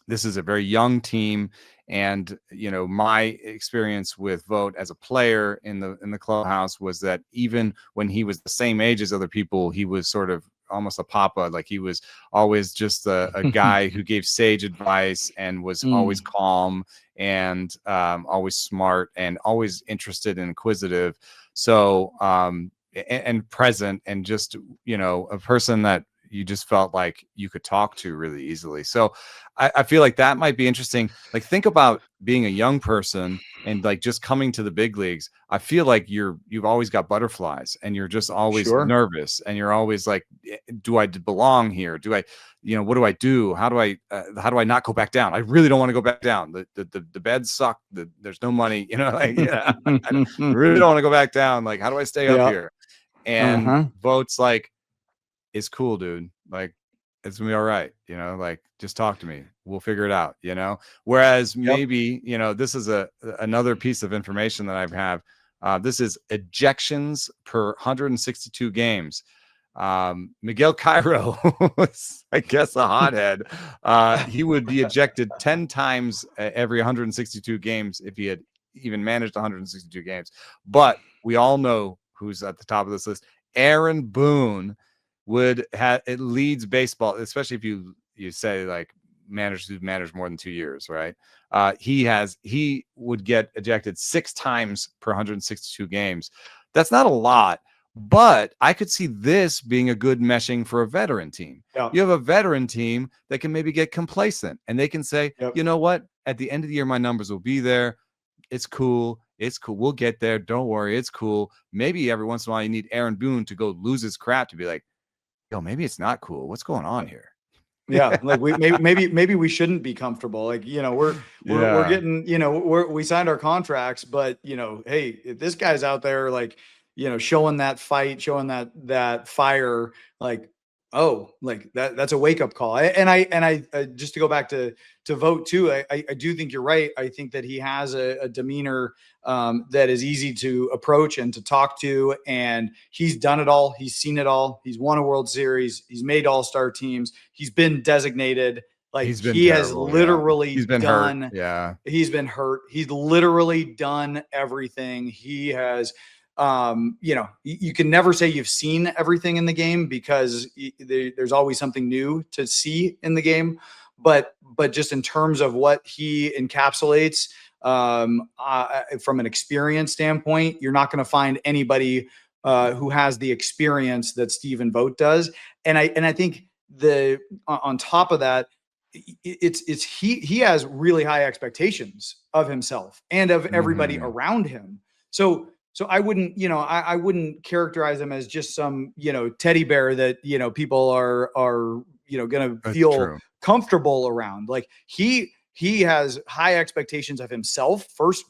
this is a very young team, and my experience with Vogt as a player in the clubhouse was that even when he was the same age as other people, he was sort of almost a papa. Like, he was always just a guy who gave sage advice and was always calm and always smart and always interested and inquisitive. So and present, and just a person that you just felt like you could talk to really easily. So I feel like that might be interesting. Like, think about being a young person and like just coming to the big leagues. I feel like you've always got butterflies and you're just always nervous, and you're always like, do I belong here? Do I, what do I do? How do I not go back down? I really don't want to go back down. The beds suck. There's no money, I really don't want to go back down. Like, how do I stay up here? And Vogt's like, it's cool, dude. Like, it's gonna be all right. Like, just talk to me. We'll figure it out. Whereas maybe, this is another piece of information that I have. This is ejections per 162 games. Miguel Cairo was, I guess, a hothead. He would be ejected 10 times every 162 games if he had even managed 162 games. But we all know who's at the top of this list. Aaron Boone it leads baseball, especially if you say like managers who've managed more than 2 years, right? He would get ejected 6 times per 162 games. That's not a lot, but I could see this being a good meshing for a veteran team. You have a veteran team that can maybe get complacent, and they can say, you know what, at the end of the year, my numbers will be there. It's cool. We'll get there. Don't worry. It's cool. Maybe every once in a while you need Aaron Boone to go lose his crap to be like, yo, maybe it's not cool. What's going on here? Like, maybe we shouldn't be comfortable. Like, we're getting, we signed our contracts, but hey, if this guy's out there, like, showing that fight, showing that fire, like, oh, like that's a wake up call. And I just to go back to Vogt too, I do think you're right. I think that he has a demeanor that is easy to approach and to talk to, and he's done it all. He's seen it all. He's won a World Series. He's made all-star teams. He's been designated. Like, he has literally he's been done. Hurt. Yeah, he's been hurt. He's literally done everything. He has. You can never say you've seen everything in the game, because there's always something new to see in the game. But just in terms of what he encapsulates, from an experience standpoint, you're not going to find anybody who has the experience that Stephen Vogt does. And I think on top of that, he has really high expectations of himself and of everybody around him. So I wouldn't, I wouldn't characterize him as just some, teddy bear that, people are, going to feel comfortable around. Like, he has high expectations of himself first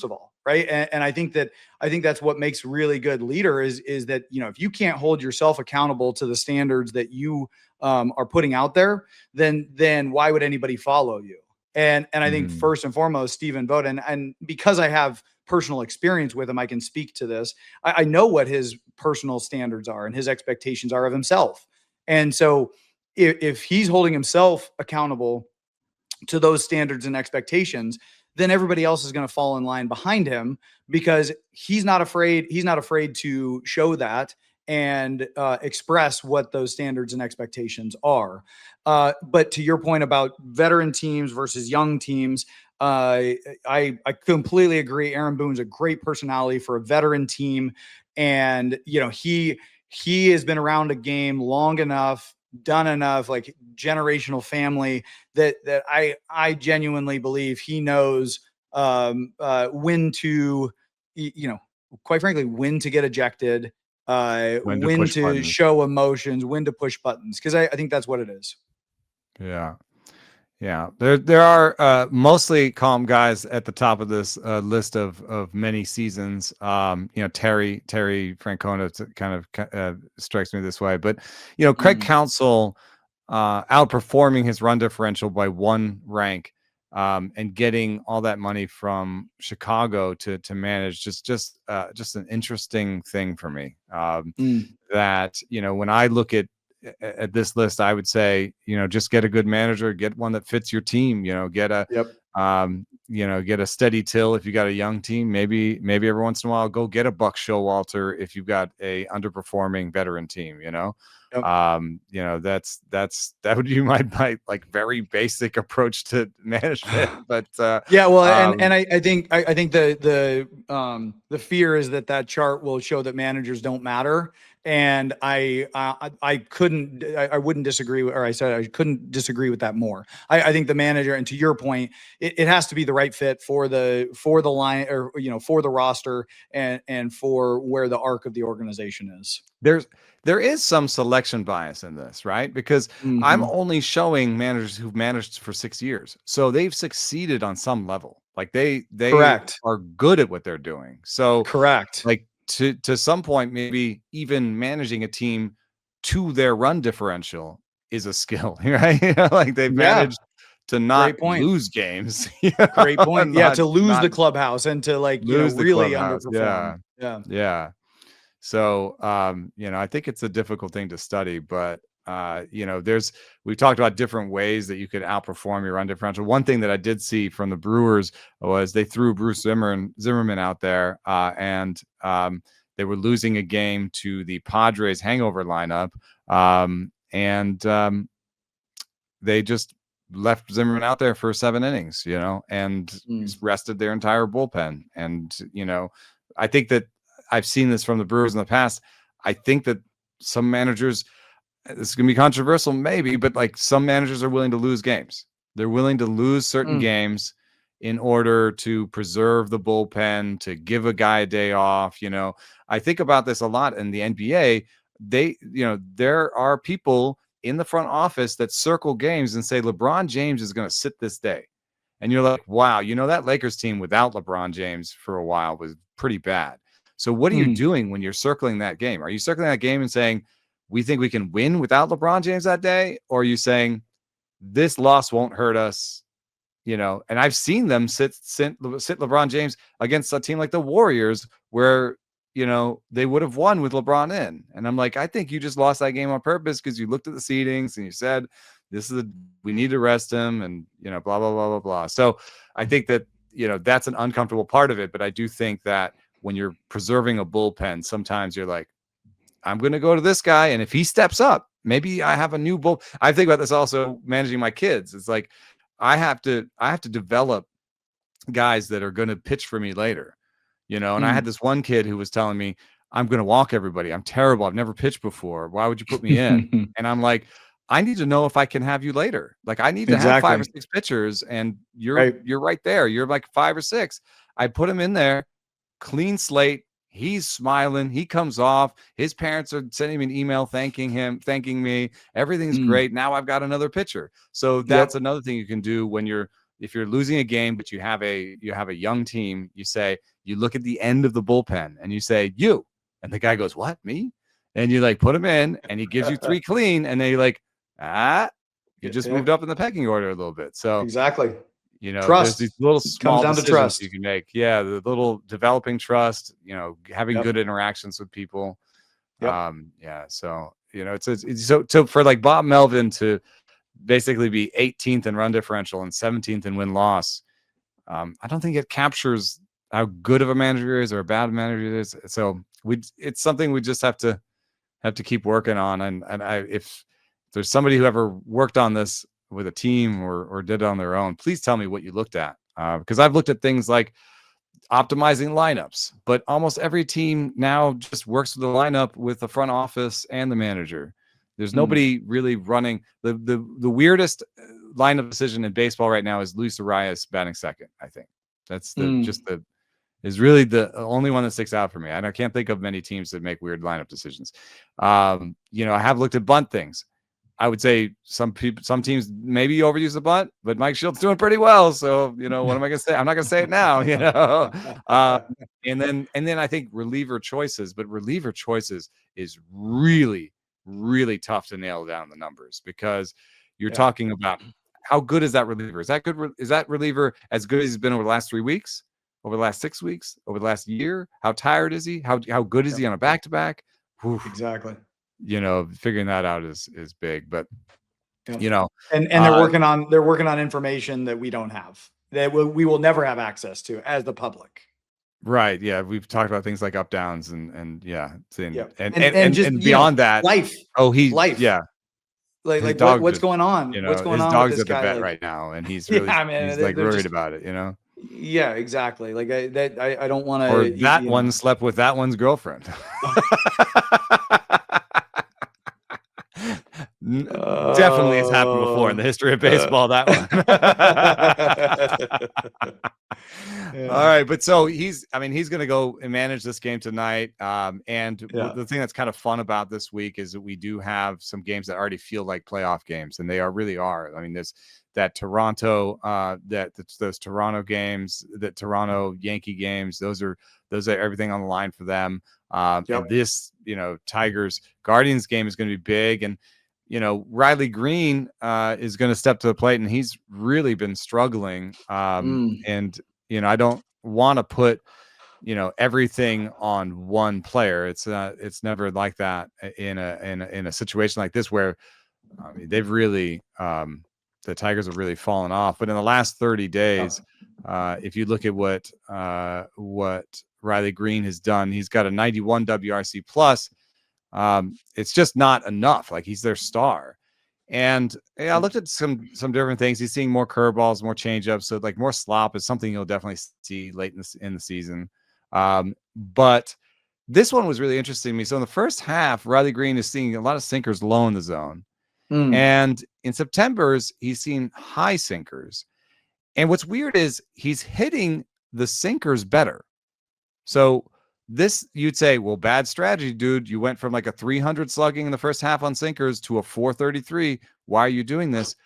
of all. Right. And I think that's what makes really good leader is that, if you can't hold yourself accountable to the standards that you are putting out there, then why would anybody follow you? And I think first and foremost, Stephen Vogt, and because I have personal experience with him, I can speak to this. I know what his personal standards are and his expectations are of himself. And so if he's holding himself accountable to those standards and expectations, then everybody else is going to fall in line behind him, because he's not afraid to show that and express what those standards and expectations are. But to your point about veteran teams versus young teams, I completely agree. Aaron Boone's a great personality for a veteran team. And, he has been around a game long enough, done enough, like generational family, that I genuinely believe he knows when to, quite frankly, when to get ejected, when to show emotions, when to push buttons, because I think that's what it is. Yeah. Yeah, there are mostly calm guys at the top of this list of many seasons. Terry Francona kind of strikes me this way, but Craig Counsell outperforming his run differential by 1 rank, and getting all that money from Chicago to manage just an interesting thing for me. That when I look at this list, I would say, just get a good manager, get one that fits your team, get a, get a steady Till if you got a young team, maybe every once in a while, go get a Buck Showalter if you've got a underperforming veteran team, that would be my like very basic approach to management. But and I think the fear is that chart will show that managers don't matter. And I wouldn't disagree with, or I said I couldn't disagree with that more. I think the manager, and to your point, it has to be the right fit for the line, or for the roster, and for where the arc of the organization is. There is some selection bias in this, right? Because I'm only showing managers who've managed for 6 years, so they've succeeded on some level. Like they Correct. are good at what they're doing. So correct. Like to some point, maybe even managing a team to their run differential is a skill, right? Like they've managed to not lose games. Great point. To lose the clubhouse and to really underperform. Yeah. So, I think it's a difficult thing to study, but we've talked about different ways that you could outperform your run differential. One thing that I did see from the Brewers was they threw Bruce Zimmerman out there, and they were losing a game to the Padres hangover lineup, and they just left Zimmerman out there for 7 innings, and rested their entire bullpen. And I think that I've seen this from the Brewers in the past. I think that some managers, this is going to be controversial maybe, but like some managers are willing to lose games. They're willing to lose certain games in order to preserve the bullpen, to give a guy a day off. I think about this a lot in the NBA. There are people in the front office that circle games and say, LeBron James is going to sit this day. And you're like, wow, that Lakers team without LeBron James for a while was pretty bad. So what are you doing when you're circling that game? Are you circling that game and saying, we think we can win without LeBron James that day? Or are you saying this loss won't hurt us? And I've seen them sit LeBron James against a team like the Warriors where, they would have won with LeBron in. And I'm like, I think you just lost that game on purpose because you looked at the seedings and you said, we need to rest him, and, blah, blah, blah, blah, blah. So I think that, that's an uncomfortable part of it. But I do think that when you're preserving a bullpen, sometimes you're like, I'm going to go to this guy, and if he steps up, maybe I have a new bull. I think about this also managing my kids. It's like I have to develop guys that are going to pitch for me later, and I had this one kid who was telling me, I'm going to walk everybody. I'm terrible. I've never pitched before. Why would you put me in? And I'm like, I need to know if I can have you later. Like I need to have 5 or 6 pitchers, and you're right there. You're like 5 or 6. I put him in there, clean slate. He's smiling. He comes off. His parents are sending him an email thanking me. Everything's great. Now I've got another pitcher. So that's another thing you can do if you're losing a game, but you have a young team. You look at the end of the bullpen and you say, you, and the guy goes, what, me? And you put him in, and he gives you 3 clean, and then you're like, you just moved up in the pecking order a little bit. So exactly. There's these little small decisions you can make. Yeah, the little developing trust, having good interactions with people. So it's so for like Bob Melvin to basically be 18th in run differential and 17th in win-loss, I don't think it captures how good of a manager is or a bad manager is. So it's something we just have to keep working on. And if there's somebody who ever worked on this with a team or did it on their own, please tell me what you looked at. Because I've looked at things like optimizing lineups, but almost every team now just works with the lineup with the front office and the manager. There's nobody really running. The weirdest lineup decision in baseball right now is Luis Arias batting second. I think that's just the is really the only one that sticks out for me. I can't think of many teams that make weird lineup decisions. I have looked at bunt things. I would say some teams maybe overuse the bunt, but Mike Shield's doing pretty well. So, what am I going to say? I'm not going to say it now, and then I think reliever choices, but reliever choices is really, really tough to nail down the numbers, because you're talking about how good is that reliever? Is that good? Is that reliever as good as he's been over the last 3 weeks, over the last 6 weeks, over the last year? How tired is he? How good is he on a back-to-back? Exactly. Figuring that out is big, but and they're working on information that we don't have, that we will never have access to as the public. Right. Yeah. We've talked about things like up downs and and beyond that life. Life. Yeah. Like what's going on? What's going his on dog's with this at the guy vet right now, and he's really he's like worried about it, Yeah, exactly. Like I don't want to. Or that one slept with that one's girlfriend. Definitely has happened before in the history of baseball, that one. All right, but so he's going to go and manage this game tonight. The thing that's kind of fun about this week is that we do have some games that already feel like playoff games, and they really are. I mean, there's that Toronto, those Toronto games, that Toronto Yankee games. Those are everything on the line for them. And this, Tigers Guardians game is going to be big, and Riley Greene is going to step to the plate, and he's really been struggling. And I don't want to put everything on one player. It's never like that in a situation like this, where they've really the Tigers have really fallen off. But in the last 30 days, if you look at what Riley Greene has done, he's got a 91 WRC plus. It's just not enough. Like, he's their star. And I looked at some different things. He's seeing more curveballs, more changeups. So like more slop is something you'll definitely see late in the season. But this one was really interesting to me. So in the first half, Riley Greene is seeing a lot of sinkers low in the zone. And in September's, he's seen high sinkers. And what's weird is he's hitting the sinkers better. So this, you'd say, well, bad strategy, dude. You went from like a 300 slugging in the first half on sinkers to a 433. Why are you doing this?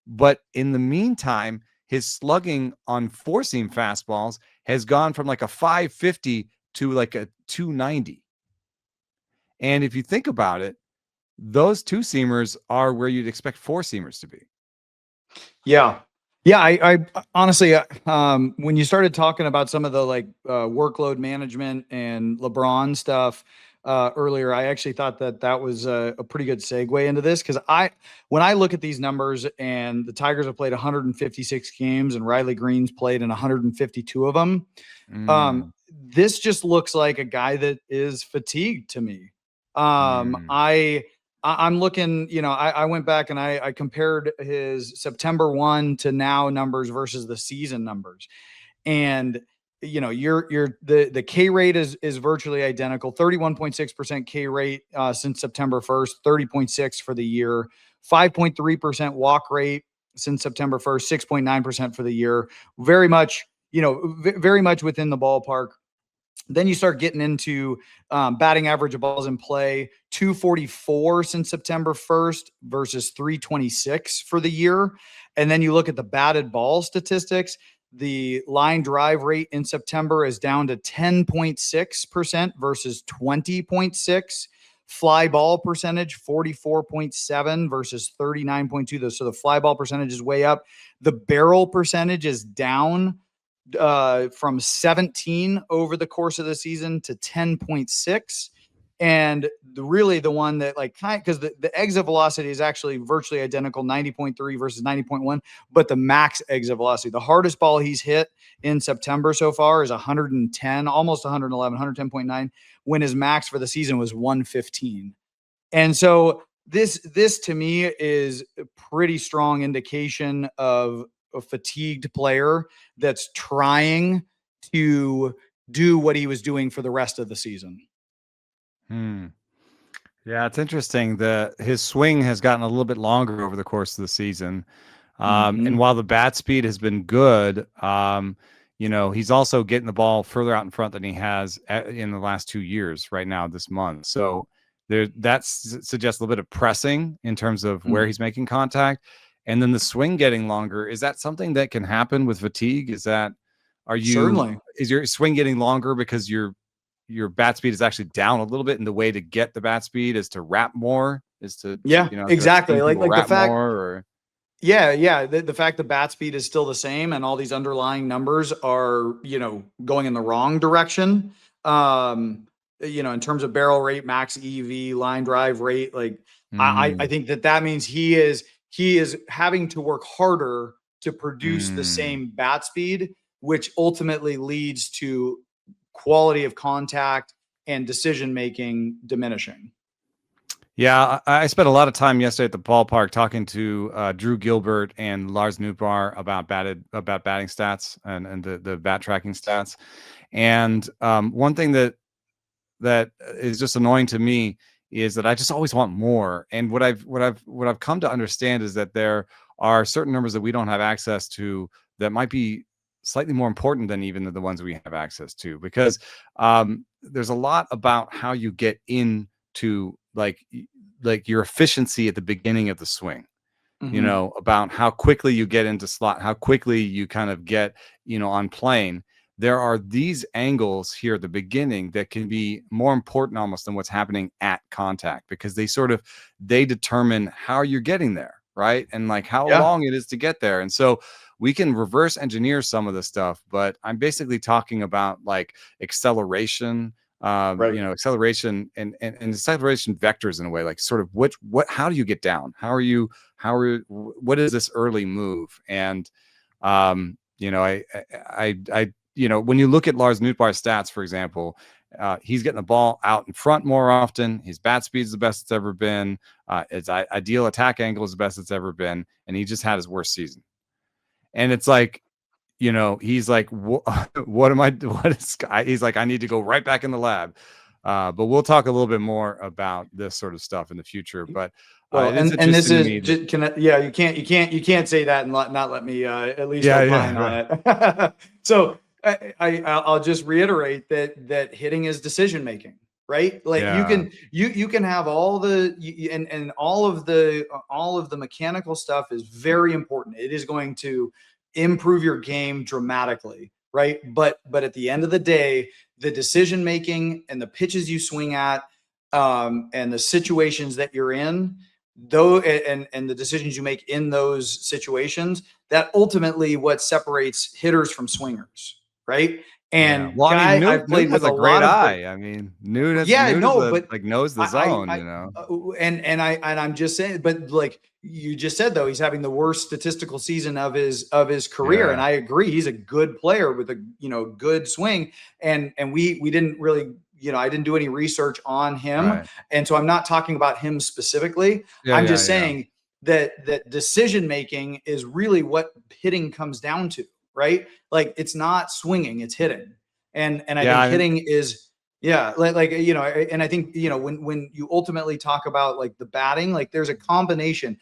But in the meantime, his slugging on four-seam fastballs has gone from like a 550 to like a 290. And if you think about it, those two-seamers are where you'd expect four-seamers to be. Yeah. Yeah, I honestly, when you started talking about some of the workload management and LeBron stuff earlier, I actually thought that was a pretty good segue into this, because when I look at these numbers, and the Tigers have played 156 games and Riley Greene's played in 152 of them, this just looks like a guy that is fatigued to me. I'm looking, I went back and I compared his September 1 to now numbers versus the season numbers. And, the K rate is virtually identical. 31.6% K rate since September 1st, 30.6 for the year, 5.3% walk rate since September 1st, 6.9% for the year. Very much, very much within the ballpark. Then you start getting into batting average of balls in play, 244 since September 1st versus 326 for the year. And then you look at the batted ball statistics. The line drive rate in September is down to 10.6% versus 20.6. Fly ball percentage, 44.7 versus 39.2. So the fly ball percentage is way up. The barrel percentage is down from 17 over the course of the season to 10.6. And really the one that because the exit velocity is actually virtually identical, 90.3 versus 90.1, but the max exit velocity, the hardest ball he's hit in September so far is 110, almost 111, 110.9, when his max for the season was 115. And so this to me is a pretty strong indication of a fatigued player that's trying to do what he was doing for the rest of the season. Yeah, it's interesting. His swing has gotten a little bit longer over the course of the season. And while the bat speed has been good, he's also getting the ball further out in front than he has in the last 2 years right now this month. So that suggests a little bit of pressing in terms of where he's making contact. And then the swing getting longer. Is that something that can happen with fatigue? Certainly. Is your swing getting longer because your bat speed is actually down a little bit, and the way to get the bat speed is to wrap more, exactly. Like the fact, more, or the fact the bat speed is still the same and all these underlying numbers are, going in the wrong direction. In terms of barrel rate, max EV, line drive rate, like I think that means he is having to work harder to produce the same bat speed, which ultimately leads to quality of contact and decision making diminishing. Yeah, I spent a lot of time yesterday at the ballpark talking to Drew Gilbert and Lars Nootbaar about batting stats and the bat tracking stats. And one thing that is just annoying to me is that I just always want more. And what I've come to understand is that there are certain numbers that we don't have access to that might be slightly more important than even the ones we have access to, because there's a lot about how you get into like your efficiency at the beginning of the swing. About how quickly you get into slot, how quickly you kind of get on plane. There are these angles here at the beginning that can be more important almost than what's happening at contact, because they determine how you're getting there, right? And like how long it is to get there. And so we can reverse engineer some of the stuff, but I'm basically talking about like acceleration, acceleration and acceleration vectors in a way, like sort of how do you get down? What is this early move? And when you look at Lars Nootbaar's stats, for example, he's getting the ball out in front more often. His bat speed is the best it's ever been. His ideal attack angle is the best it's ever been. And he just had his worst season. And it's like, he's like, he's like, I need to go right back in the lab. But we'll talk a little bit more about this sort of stuff in the future. But this is you can't say that and not let me at least opine on it. So I'll just reiterate that hitting is decision making, right? Like you can have all the and all of the mechanical stuff is very important. It is going to improve your game dramatically, right? But at the end of the day, the decision making and the pitches you swing at, and the situations that you're in, though, and the decisions you make in those situations, that ultimately what separates hitters from swingers, right? And I've played with a great eye. I mean, Newt knows the zone, And I'm just saying, but like you just said, though, he's having the worst statistical season of his career, and I agree, he's a good player with a good swing, and we didn't really. I didn't do any research on him. Right. And so I'm not talking about him specifically. I'm just saying that decision-making is really what hitting comes down to, right? Like it's not swinging, it's hitting. And I think hitting is, and I think, when you ultimately talk about like the batting, like there's a combination,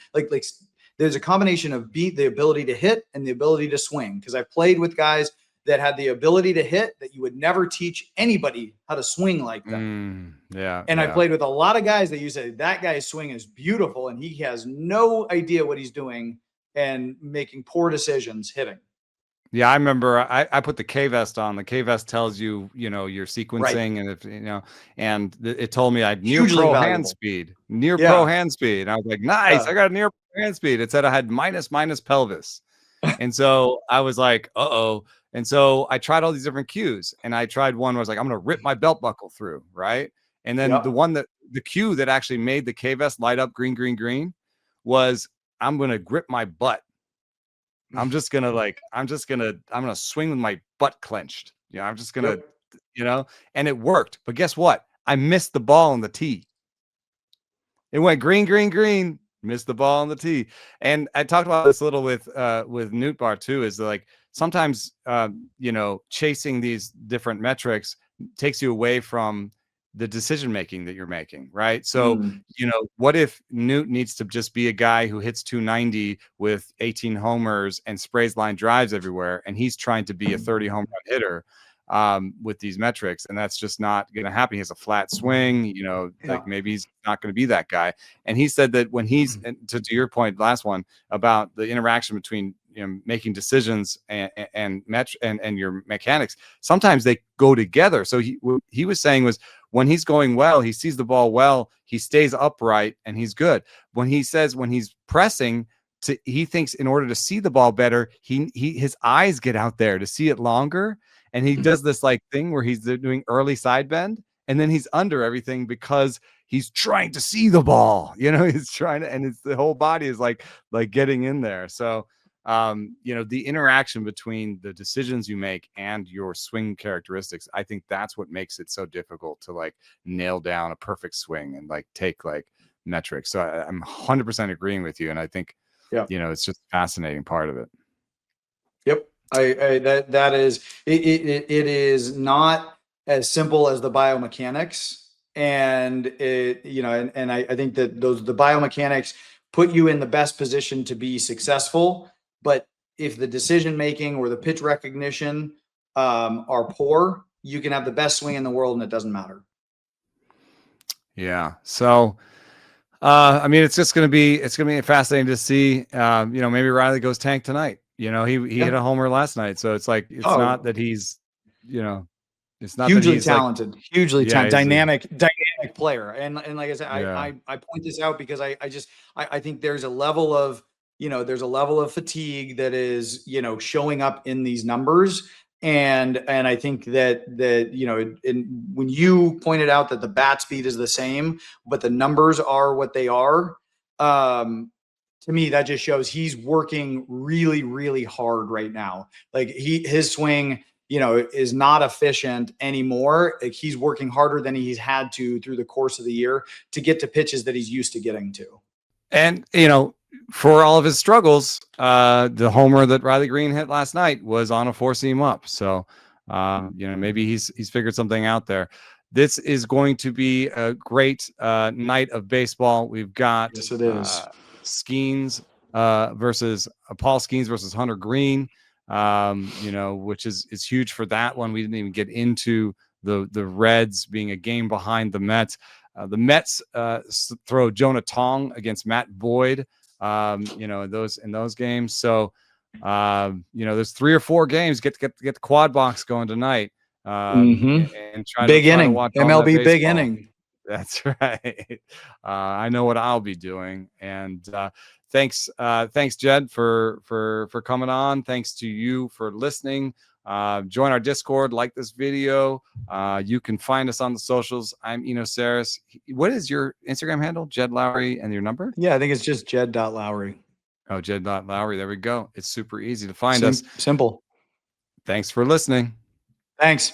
there's a combination of the ability to hit and the ability to swing. Cause I played with guys that had the ability to hit that you would never teach anybody how to swing like that. And I played with a lot of guys that you say that guy's swing is beautiful and he has no idea what he's doing and making poor decisions hitting. Yeah, I remember I put the K vest on. The K vest tells you, your sequencing, and if and it told me I had near pro hand speed. Pro hand speed. And I was like, nice, I got a near pro hand speed. It said I had minus pelvis. And so I was like, uh-oh. And so I tried all these different cues, and I tried one where I was like, I'm going to rip my belt buckle through, right? And then the cue that actually made the K vest light up green was I'm going to grip my butt. I'm going to swing with my butt clenched. I'm just going to, and it worked. But guess what? I missed the ball on the tee. It went green, missed the ball on the tee. And I talked about this a little with Nootbaar too, is like sometimes, chasing these different metrics takes you away from the decision making that you're making, right? So, what if Newt needs to just be a guy who hits 290 with 18 homers and sprays line drives everywhere, and he's trying to be a 30 home run hitter with these metrics, and that's just not going to happen. He has a flat swing, like maybe he's not going to be that guy. And he said that when he's to your point, last one about the interaction between making decisions and your mechanics, sometimes they go together. So he was saying was when he's going well, he sees the ball well, he stays upright and he's good. When he's pressing, he thinks in order to see the ball better, his eyes get out there to see it longer. And he does this like thing where he's doing early side bend and then he's under everything because he's trying to see the ball, he's trying to, and the whole body is like getting in there. So, the interaction between the decisions you make and your swing characteristics, I think that's what makes it so difficult to like nail down a perfect swing and like take like metrics. So I'm 100% agreeing with you. And I think, it's just a fascinating part of it. Yep. That is, it is not as simple as the biomechanics. And I think that the biomechanics put you in the best position to be successful. But if the decision making or the pitch recognition are poor, you can have the best swing in the world and it doesn't matter. Yeah. So, it's going to be fascinating to see. Maybe Riley goes tank tonight. He hit a homer last night, so it's like not that he's, it's not hugely that he's talented, hugely dynamic player. And like I said, I point this out because I think there's a level of fatigue that is showing up in these numbers. And I think that when you pointed out that the bat speed is the same, but the numbers are what they are, to me, that just shows he's working really, really hard right now. Like his swing, is not efficient anymore. Like he's working harder than he's had to through the course of the year to get to pitches that he's used to getting to. And, for all of his struggles, the homer that Riley Greene hit last night was on a 4-seam up. So, maybe he's figured something out there. This is going to be a great night of baseball. We've got yes, it is. Skeens versus Paul Skeens versus Hunter Green, which is huge for that one. We didn't even get into the Reds being a game behind the Mets. The Mets throw Jonah Tong against Matt Boyd, in those games. So, there's 3 or 4 games. Get the quad box going tonight. And try big to inning, watch MLB big inning. That's right. I know what I'll be doing. And thanks, Jed, for coming on. Thanks to you for listening. Join our Discord, like this video. You can find us on the socials. I'm Eno Sarris. What is your Instagram handle? Jed Lowrie, and your number? Yeah, I think it's just Jed.Lowrie. Oh, Jed.Lowrie. There we go. It's super easy to find us. Simple. Thanks for listening. Thanks.